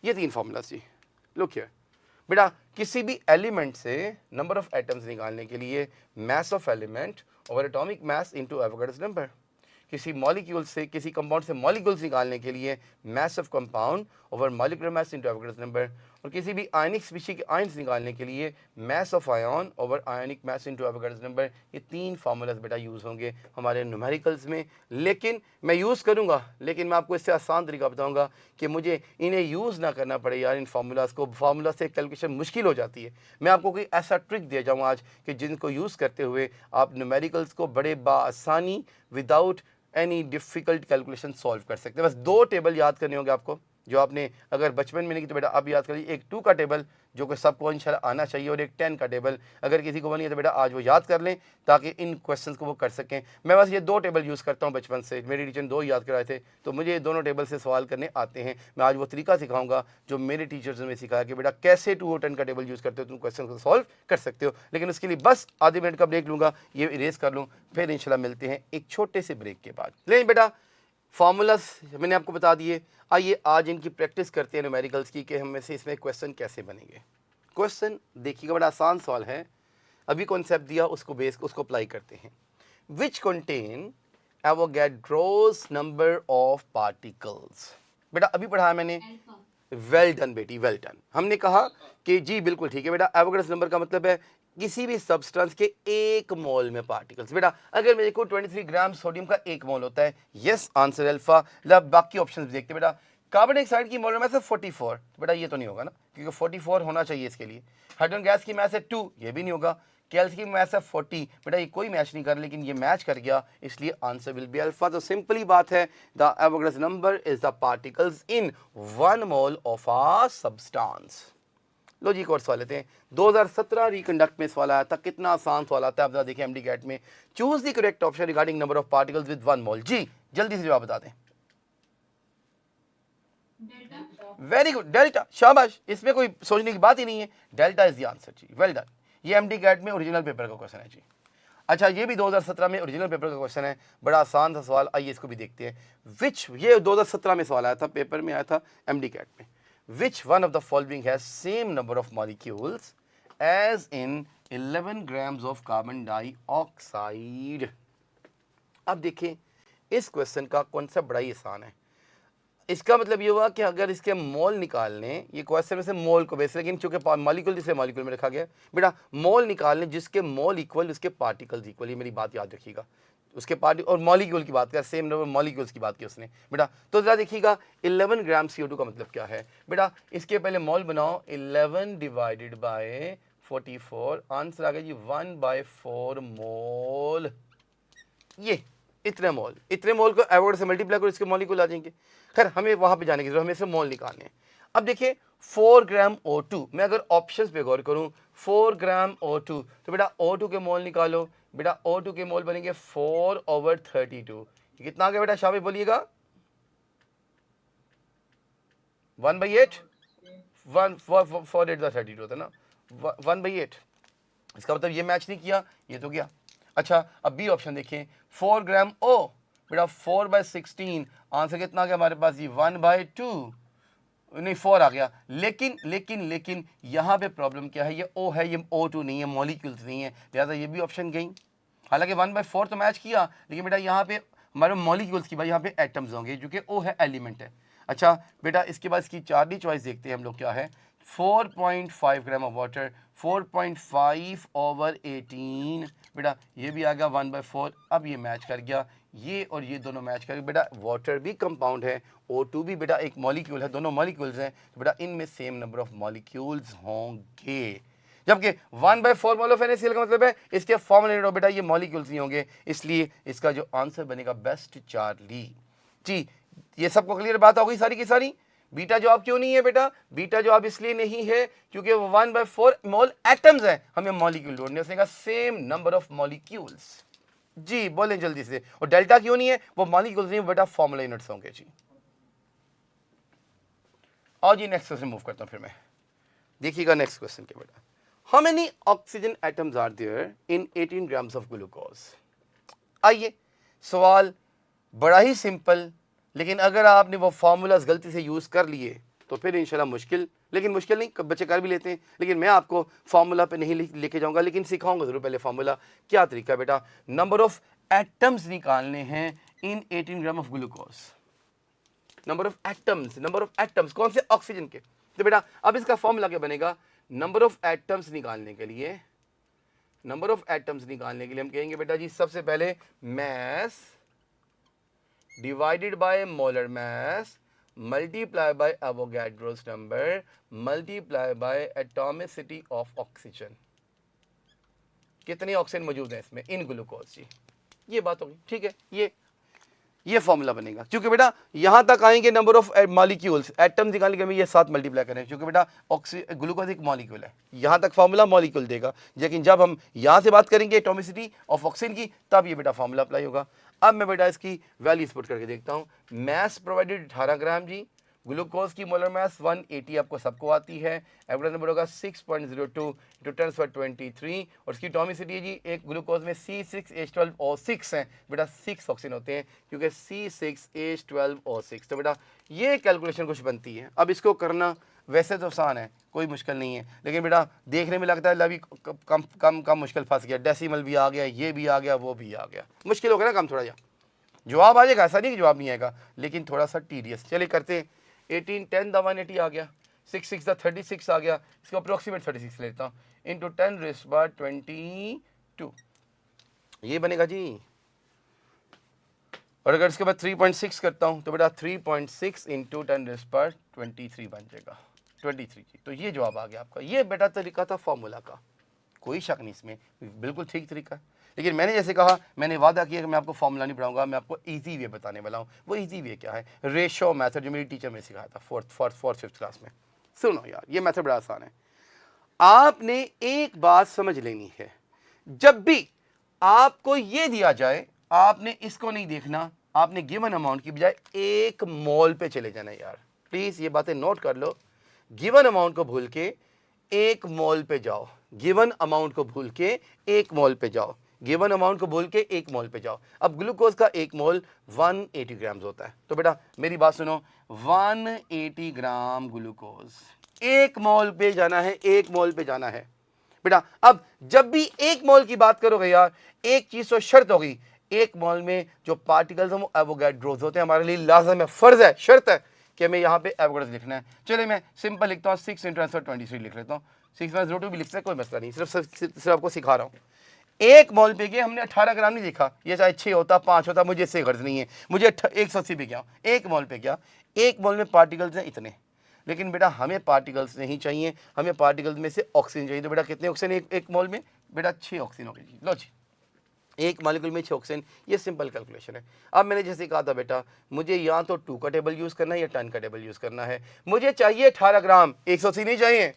ये 3 फार्मूलाज जी, लुक हियर बेटा, किसी भी एलिमेंट से नंबर ऑफ एटम्स निकालने के लिए mass of element over atomic mass into Avogadro's number. किसी मॉलिक्यूल से, किसी कंपाउंड से मॉलिक्यूल्स निकालने के लिए mass of compound over molecular mass into Avogadro's number, और किसी भी आयनिक स्पीशी के आयंस निकालने के लिए mass of ion over ionic mass into Avogadro's number. ये 3 फार्मूलाज बेटा यूज़ होंगे हमारे न्यूमेरिकल्स में। लेकिन मैं यूज़ करूँगा, लेकिन मैं आपको इससे आसान तरीका बताऊँगा कि मुझे इन्हें यूज़ ना करना पड़े यार। इन फार्मूलाज को, फार्मूला से कैलकुलेशन मुश्किल हो जाती है। मैं आपको कोई ऐसा ट्रिक दे जाऊँ आज कि जिनको यूज़ करते हुए आप न्यूमेरिकल्स को बड़े बासानी without any difficult calculation solve कर सकते हैं। बस 2 टेबल याद करने होंगे आपको, जो आपने अगर बचपन में नहीं की तो बेटा अब याद करिए। एक 2 का टेबल जो कि सबको इंशाल्लाह आना चाहिए, और एक 10 का टेबल अगर किसी को बनी है तो बेटा आज वो याद कर लें ताकि इन क्वेश्चंस को वो कर सकें। मैं बस ये 2 टेबल यूज़ करता हूँ बचपन से, मेरी टीचर ने 2 याद कराए थे, तो मुझे ये दोनों टेबल से सवाल करने आते हैं। मैं आज वो तरीका सिखाऊंगा जो मेरे टीचर्स ने सिखाया कि बेटा कैसे 2 और 10 का टेबल यूज़ करते हो, तुम क्वेश्चन को सॉल्व कर सकते हो। लेकिन उसके लिए बस आधे मिनट का ब्रेक लूँगा, ये इरेज कर लूँ, फिर इंशाल्लाह मिलते हैं एक छोटे से ब्रेक के बाद। लेकिन बेटा फार्मूलाज मैंने आपको बता दिए, आइए आज इनकी प्रैक्टिस करते हैं न्यूमेरिकल्स की, कि हम में से इसमें क्वेश्चन कैसे बनेंगे। क्वेश्चन देखिएगा, बड़ा आसान सवाल है। अभी कॉन्सेप्ट दिया उसको अप्लाई करते हैं। Which contain Avogadro's number of particles. बेटा अभी पढ़ाया मैंने, वेल डन बेटी, वेल डन। हमने कहा कि जी बिल्कुल ठीक है बेटा, एवोगैड्रोस नंबर का मतलब है किसी भी सब्सटेंस के 1 मोल में पार्टिकल्स। बेटा अगर मेरे को 23 ग्राम सोडियम का 1 मोल होता है, यस आंसर अल्फा। बाकी ऑप्शंस देखते बेटा, कार्बन डाइऑक्साइड की मोलर मास है 44, बेटा ये तो नहीं होगा ना, क्योंकि 44 होना चाहिए इसके लिए। हाइड्रोजन गैस की मास है 2, ये भी नहीं होगा। कैल्स की मैच है 40, बेटा ये कोई मैच नहीं कर, लेकिन ये मैच कर गया, इसलिए आंसर विल बी अल्फा। तो सिंपली बात है, the Avogadro number is the particles in 1 mole of a substance. लो जी एक और सवाल लेते हैं। 2017 रिकंडक्ट में सवाल आया था, कितना आसान सवाल आता है आप जरा देखिए एमडी कैट में। Choose the correct option regarding number of particles with 1 मोल। जी जल्दी से जवाब बता दें। वेरी गुड, डेल्टा, शाबाश, इसमें कोई सोचने की बात ही नहीं है, डेल्टा इज द आंसर जी, वेल डन। ये एमडी कैट में ओरिजिनल पेपर का क्वेश्चन है जी। अच्छा ये भी 2017 में ओरिजिनल पेपर का क्वेश्चन है, बड़ा आसान था सवाल, आइए इसको भी देखते हैं। विच, ये 2017 में सवाल आया था, पेपर में आया था एमडी कैट में। Which one of the following has same number of molecules as in 11 grams of carbon dioxide? अब देखें इस क्वेश्चन का कॉन्सेप्ट बड़ा ही आसान है। इसका मतलब ये हुआ कि अगर इसके मोल निकालने, ये क्वेश्चन में से मोल को बेस, लेकिन चूंकि मॉलिक्यूल जिसे मॉलिक्यूल में रखा गया, बेटा मोल निकालने जिसके मोल इक्वल उसके पार्टिकल्स इक्वल, ये मेरी बात याद रखिएगा। उसके पार्टी और मॉलिक्यूल की बात कर, सेम नंबर मॉलिक्यूल्स की बात की उसने बेटा। तो जरा देखिएगा 11 ग्राम CO2 का मतलब क्या है बेटा। इसके पहले मोल बनाओ, 11 डिवाइडेड बाय 44, आंसर आ गया जी 1/4 मोल। ये इतने मोल को एवोगैड्रो से मल्टीप्लाई करो, इसके मॉलिक्यूल आ जाएंगे। खैर हमें वहां पे जाने की जरूरत, हमें से मोल निकालने हैं। अब देखिए 4 ग्राम O2, मैं अगर ऑप्शंस पे गौर करूं 4 ग्राम O2, तो बेटा O2 के मोल निकालो, बेटा O2 के मोल बनेंगे 4/32। ये कितना आ गया बेटा, शाबाश बोलिएगा। 1/8, 4/8 होता ना, 1/8। इसका मतलब ये मैच नहीं किया, ये तो गया। अच्छा अब बी ऑप्शन देखें, 4 ग्राम O, बेटा 4/16, आंसर कितना आ गया हमारे पास जी 1/2, नहीं 4 आ गया। लेकिन यहाँ पे प्रॉब्लम क्या है, ये O है, ये O2 नहीं है, मॉलिक्यूल्स नहीं है, लिहाजा ये भी ऑप्शन गई। हालांकि 1/4 तो मैच किया, लेकिन बेटा यहाँ पे हमारे मॉलिक्यूल्स की भाई यहाँ पे एटम्स होंगे, जो कि O है, एलिमेंट है। अच्छा बेटा इसके बाद इसकी चार्ली चॉइस देखते हैं हम लोग क्या है। 4.5 ग्राम ऑफ वाटर, 4.5/18, बेटा ये भी आ गया 1/4। अब ये मैच कर गया, ये और ये दोनों मैच कर गए। बेटा वाटर भी कंपाउंड है, O2 भी बेटा एक मॉलिक्यूल है, दोनों मॉलिक्यूल्स हैं, तो बेटा इनमें सेम नंबर ऑफ मॉलिक्यूल्स होंगे। जबकि 1/4 मोल ऑफ NaCl का मतलब है इसके फॉर्मुलेट बेटा ये मॉलिक्यूल्स नहीं होंगे, इसलिए इसका जो आंसर बनेगा बेस्ट चार्ली जी। ये सबको क्लियर बात हो गई सारी की सारी। बीटा जवाब क्यों नहीं है बेटा, बीटा जवाब इसलिए नहीं है क्योंकि 1/4 मोल एटम्स है, हमें मॉलिक्यूल ढूंढने, उसने कहा सेम नंबर ऑफ मॉलिक्यूल्स जी, बोलें जल्दी से। और डेल्टा क्यों नहीं है, वो मॉलिक्यूल्स नहीं बेटा फॉर्मूला यूनिट्स होंगे जी। और जी नेक्स्ट क्वेश्चन मूव करता हूं फिर मैं, देखिएगा नेक्स्ट क्वेश्चन के बेटा। How many oxygen atoms are there in 18 grams of glucose. आइए सवाल बड़ा ही सिंपल, लेकिन अगर आपने वो फार्मूलाज गलती से यूज कर लिए तो फिर इंशाल्लाह मुश्किल, लेकिन मुश्किल नहीं, बच्चे कर भी लेते हैं, लेकिन मैं आपको फार्मूला पे नहीं लेके जाऊंगा, लेकिन सिखाऊंगा जरूर पहले फार्मूला। क्या तरीका है बेटा, नंबर ऑफ एटम्स निकालने हैं इन 18 gram of glucose. Number of atoms कौन से, ऑक्सीजन के। तो बेटा अब इसका फॉर्मूला क्या बनेगा, नंबर ऑफ एटम्स निकालने के लिए हम कहेंगे बेटा जी सबसे पहले mess divided by molar mass multiply by Avogadro's number multiply by atomicity of oxygen. कितने ऑक्सीजन मौजूद हैं इसमें इन ग्लूकोज जी, ये बात होगी, ठीक है। ये फॉर्मूला बनेगा, क्योंकि बेटा यहां तक आएंगे नंबर ऑफ मॉलिक्यूल्स, एटम्स निकालने के लिए ये साथ मल्टीप्लाई करें, क्योंकि बेटा ग्लूकोज एक मॉलिक्यूल है, यहां तक फॉर्मूला मॉलिक्यूल देगा, लेकिन जब हम यहां से बात करेंगे एटॉमिसिटी ऑफ ऑक्सीजन की, तब ये बेटा फॉर्मूला अप्लाई होगा। अब मैं बेटा इसकी वैल्यूज पुट करके देखता हूं। मैस प्रोवाइडेड 18 ग्राम जी, ग्लूकोज की मोलर मास 180 आपको सबको आती है, एवरेज नंबर होगा 6.02 × 10⁻23, और उसकी एटॉमिसिटी है जी, एक ग्लूकोज में C6H12O6 हैं, बेटा 6 ऑक्सीजन होते हैं क्योंकि C6H12O6। तो बेटा ये कैलकुलेशन कुछ बनती है। अब इसको करना वैसे तो आसान है, कोई मुश्किल नहीं है, लेकिन बेटा देखने में लगता है अभी कम मुश्किल फंस गया, डेसिमल भी आ गया, ये भी आ गया, वो भी आ गया, मुश्किल हो गया ना काम थोड़ा। जवाब आ जाएगा, ऐसा नहीं कि जवाब नहीं आएगा, लेकिन थोड़ा सा टीडियस। चलिए करते हैं। 18 10 द 180 आ गया, 6 6 द 36 आ गया, इसको अप्रोक्सीमेट 36 लेता हूँ, इंटू 10⁻22 ये बनेगा जी। और अगर इसके बाद 3.6 करता हूँ तो बेटा 3.6 इंटू 10⁻23 बन जाएगा 23 जी। तो ये जवाब आ गया आपका। ये बेटा तरीका था फॉर्मूला का, कोई शक नहीं इसमें, बिल्कुल ठीक तरीका है। लेकिन मैंने जैसे कहा, मैंने वादा किया कि मैं आपको फॉर्मूला नहीं पढ़ाऊंगा, मैं आपको इजी वे बताने वाला हूँ। वो इजी वे क्या है? रेशो मेथड, जो मेरी टीचर ने सिखाया था फोर्थ फिफ्थ क्लास में। सुनो यार, ये मेथड बड़ा आसान है। आपने एक बात समझ लेनी है, जब भी आपको ये दिया जाए, आपने इसको नहीं देखना, आपने गिवन अमाउंट की बजाय एक मोल पे चले जाना है। यार प्लीज ये बातें नोट कर लो। गिवन अमाउंट को भूल के एक मोल पे जाओ, गिवन अमाउंट को भूल के एक मोल पे जाओ, गिवन अमाउंट को भूल के एक मोल पे जाओ। अब ग्लूकोज का एक मोल 180 ग्राम होता है, तो बेटा मेरी बात सुनो, 180 ग्राम ग्लूकोज, एक मोल पे जाना है, एक मोल पे जाना है बेटा। अब जब भी एक मोल की बात करोगे यार, एक चीज तो शर्त होगी, एक मोल में जो पार्टिकल्स हैं वो एवोगाड्रोस होते हैं। हमारे लिए लाजम है, फर्ज है, शर्त है कि हमें यहाँ पे एवोगाड्रोस लिखना है। चलिए मैं सिंपल लिखता हूँ, 6 × 10⁻23 लिख लेता हूँ, 6/02 भी लिख सकते, कोई मसला नहीं, सिर्फ आपको सिखा रहा हूँ। एक मोल पे गए, हमने 18 ग्राम नहीं लिखा, ये चाहे 6 होता 5 होता, मुझे इससे गर्ज नहीं है, मुझे 180 पे गया, एक मोल पे गया। एक मोल में पार्टिकल्स हैं इतने, लेकिन बेटा हमें पार्टिकल्स नहीं चाहिए, हमें पार्टिकल्स में से ऑक्सीजन चाहिए। तो बेटा कितने ऑक्सीजन एक मोल में? बेटा 6 ऑक्सीजन हो गए जी। लो जी, एक मॉलिक्यूल में 6 ऑक्सीजन, ये सिंपल कैलकुलेशन है। अब मैंने जैसे कहा था बेटा, मुझे या तो 2 का टेबल यूज़ करना है या 10 का टेबल यूज़ करना है। मुझे चाहिए 18 ग्राम, 180 नहीं चाहिए।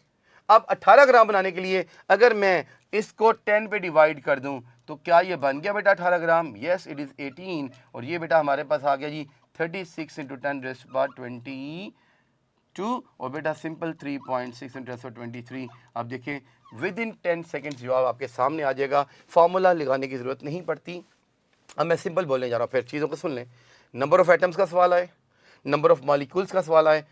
अब 18 ग्राम बनाने के लिए अगर मैं इसको 10 पे डिवाइड कर दूं तो क्या ये बन गया बेटा 18 ग्राम? Yes it is 18। और ये बेटा हमारे पास आ गया जी 36 × 10⁻22, और बेटा सिंपल 3.6 × 10⁻23। अब देखें विद इन 10 सेकेंड्स जवाब आपके सामने आ जाएगा, फार्मूला लगाने की ज़रूरत नहीं पड़ती। अब मैं सिंपल बोलने जा रहा हूँ, फिर चीज़ों को सुन लें। नंबर ऑफ एटम्स का सवाल आए, नंबर ऑफ मॉलिक्यूल्स का सवाल आए,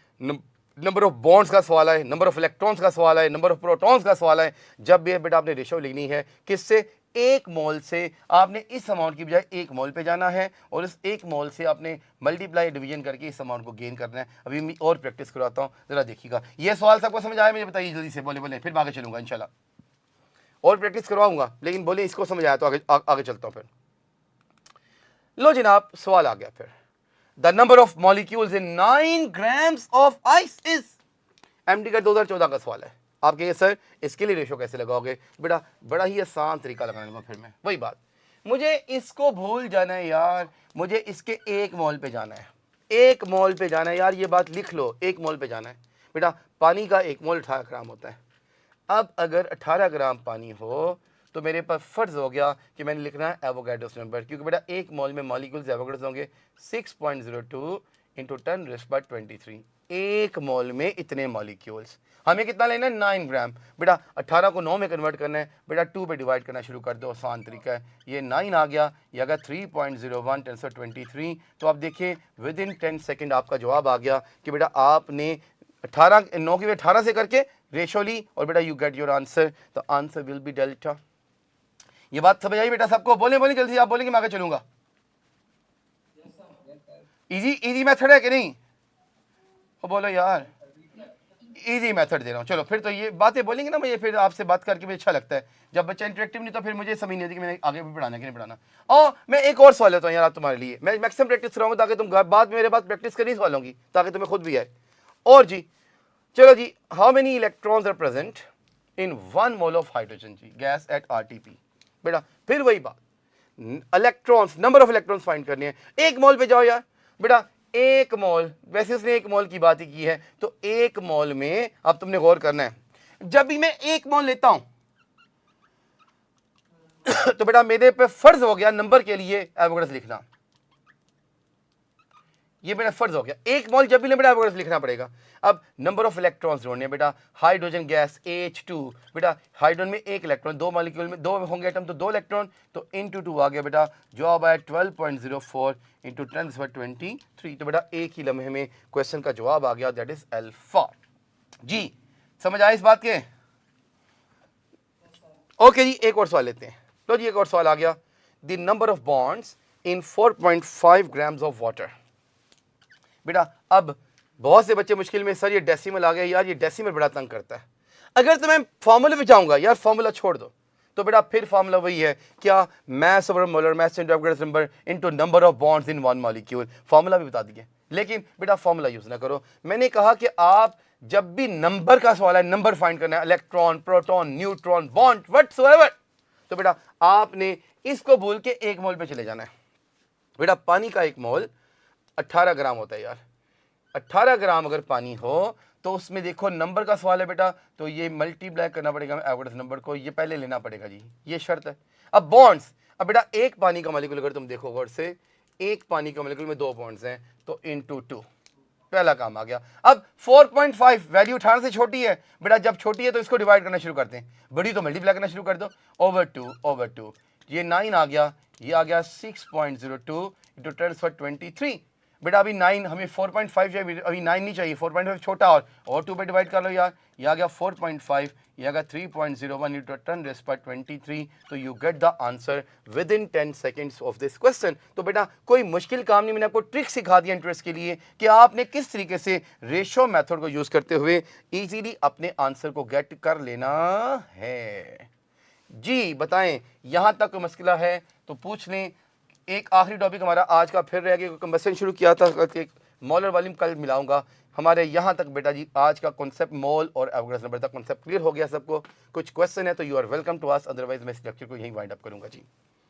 नंबर ऑफ बॉन्ड्स का सवाल आए, नंबर ऑफ इलेक्ट्रॉन्स का सवाल आए, नंबर ऑफ प्रोटॉन्स का सवाल आए। जब भी बेटा आपने रेशो लिखनी है, किससे? एक मोल से। आपने इस अमाउंट की बजाय एक मोल पे जाना है, और इस एक मोल से आपने मल्टीप्लाई डिवीजन करके इस अमाउंट को गेन करना है। अभी मैं और प्रैक्टिस करवाता हूँ, जरा देखिएगा। ये सवाल सबको समझ आया? मुझे बताइए जल्दी से, बोले बोले, फिर मैं आगे चलूंगा इंशाल्लाह, और प्रैक्टिस करवाऊंगा, लेकिन बोले इसको समझ आया तो आगे चलता हूँ। फिर लो जनाब, सवाल आ गया फिर, the number of molecules in 9 grams of ice is. MD का 2014 का सवाल है। आप कहिए सर इसके लिए रेशो कैसे लगाओगे? बेटा बड़ा ही आसान तरीका लगाने लगा। फिर मैं वही बात, मुझे इसको भूल जाना है यार, मुझे इसके एक मोल पे जाना है, एक मोल पे जाना है यार, ये बात लिख लो, एक मोल पे जाना है। बेटा पानी का एक मोल 18 ग्राम होता है। अब अगर 18 ग्राम पानी हो तो मेरे पास फ़र्ज़ हो गया कि मैंने लिखना है एवोगाड्रोस नंबर, क्योंकि बेटा एक मोल में मॉलिक्यूल्स एवोगाड्रोस होंगे 6.02 × 10⁻23। एक मोल में इतने मॉलिक्यूल्स, हमें कितना लेना है? 9 ग्राम। बेटा 18 को 9 में कन्वर्ट करना है, बेटा 2 पे डिवाइड करना शुरू कर दो, आसान तरीका है। ये 9 आ गया, ये अगर 3.01 × 10⁻23। तो आप देखिए विद इन 10 सेकेंड आपका जवाब आ गया कि बेटा आपने 18 9 की 18 से करके रेशो ली, और बेटा you get your answer, the answer will be delta. ये बात समझ आई बेटा सबको? बोले बोले जल्दी, आप बोलेंगे मैं आगे चलूंगा। इजी मेथड है कि नहीं? वो बोलो यार, इजी मेथड दे रहा हूँ। चलो फिर तो ये बातें बोलेंगे ना, मुझे फिर आपसे बात करके मुझे अच्छा लगता है। जब बच्चा इंटरेक्टिव नहीं तो फिर मुझे समझ नहीं आती कि मैंने आगे भी पढ़ाना कि नहीं पढ़ाना। और मैं एक और सवाल लेता हूँ यार आप तुम्हारे लिए, मैं मैक्सिमम प्रैक्टिस कराऊंगा ताकि तुम बाद में मेरे बाद प्रैक्टिस करनी सवाल होंगी, ताकि तुम्हें खुद भी आए। और जी चलो जी, how many electrons are present in 1 mole of hydrogen जी गैस एट आरटीपी? बेटा फिर वही बात, electrons, number of electrons find करने हैं। एक मोल पे जाओ यार बेटा, एक मोल, वैसे उसने एक मोल की बात ही की है, तो एक मोल में अब तुमने गौर करना है, जब भी मैं एक मोल लेता हूं तो बेटा मेरे पे फर्ज हो गया नंबर के लिए एवोगाड्रोस लिखना। ये मेरा फर्ज हो गया, एक मोल जब भी ले बेटा एवोगाड्रोस लिखना पड़ेगा। अब नंबर ऑफ इलेक्ट्रॉन्स ढूंढने हैं बेटा, हाइड्रोजन गैस H2, बेटा हाइड्रोजन में एक इलेक्ट्रॉन, दो मॉलिक्यूल में दो होंगे एटम, तो 2 इलेक्ट्रॉन, तो into 2 आ गया बेटा, जवाब आया 12.04 × 10⁻23। तो बेटा एक ही लम्हे में क्वेश्चन का जवाब आ गया, दैट इज अल्फा। जी समझ आए इस बात के? ओके जी, एक और सवाल लेते हैं। लो जी एक और सवाल आ गया, the number of bonds in 4.5 grams of water. बेटा अब बहुत से बच्चे मुश्किल में, सर ये डेसिमल आ गया यार, ये डेसिमल बड़ा तंग करता है। अगर तो मैं फार्मूले पे जाऊंगा यार, फार्मूला छोड़ दो, तो बेटा फिर फार्मूला वही है, क्या? मास over molar mass into Avogadro's number into number of bonds in 1 molecule. Formula भी बता दिए, लेकिन बेटा फार्मूला यूज ना करो। मैंने कहा कि आप जब भी नंबर का सवाल है, नंबर फाइंड करना है, electron, proton, neutron, bond, whatsoever, तो बेटा आपने इसको भूल के 1 मोल पे चले जाना है। बेटा पानी का 1 मोल 18 ग्राम होता है यार। 18 ग्राम अगर पानी हो तो उसमें देखो नंबर का सवाल है बेटा, तो ये मल्टीप्लाई करना पड़ेगा एवरेज नंबर को, ये पहले लेना पड़ेगा जी, ये शर्त है। अब बॉन्ड्स, अब बेटा एक पानी का मॉलिक्यूल अगर तुम देखो गौर से, एक पानी का मॉलिक्यूल में 2 बॉन्ड्स हैं, तो इनटू 2, पहला काम आ गया। अब 4.5 वैल्यू 18 से छोटी है बेटा, जब छोटी है तो इसको डिवाइड करना शुरू करते हैं, बड़ी तो मल्टीप्लाई करना शुरू कर दो, ओवर 2, ये 9 आ गया, ये आ गया 6.02 इंटू 10⁻23। बेटा अभी 9, हमें 4.5 चाहिए, अभी 9 नहीं चाहिए, 4.5 छोटा, और 2 पे डिवाइड कर लो यार, ये आ गया 4.5, ये आ गया 3.01 इंटू 10⁻23। तो you get the answer with in 10 seconds of this question. तो बेटा कोई मुश्किल काम नहीं, मैंने आपको ट्रिक सिखा दिया इंटरेस्ट के लिए कि आपने किस तरीके से रेशो मेथड को यूज करते हुए इजीली अपने आंसर को गेट कर लेना है। जी बताएं, यहां तक कोई मसला है तो पूछ लें। एक आखिरी टॉपिक हमारा आज का फिर रह गया, कंबशन शुरू किया था, मोलर वॉल्यूम कल मिलाऊंगा। हमारे यहाँ तक बेटा जी आज का कॉन्सेप्ट मोल और एवोगाड्रो नंबर तक कॉन्सेप्ट क्लियर हो गया सबको। कुछ क्वेश्चन है तो you are welcome to ask, otherwise मैं इस लेक्चर को यहीं वाइंड अप करूंगा जी।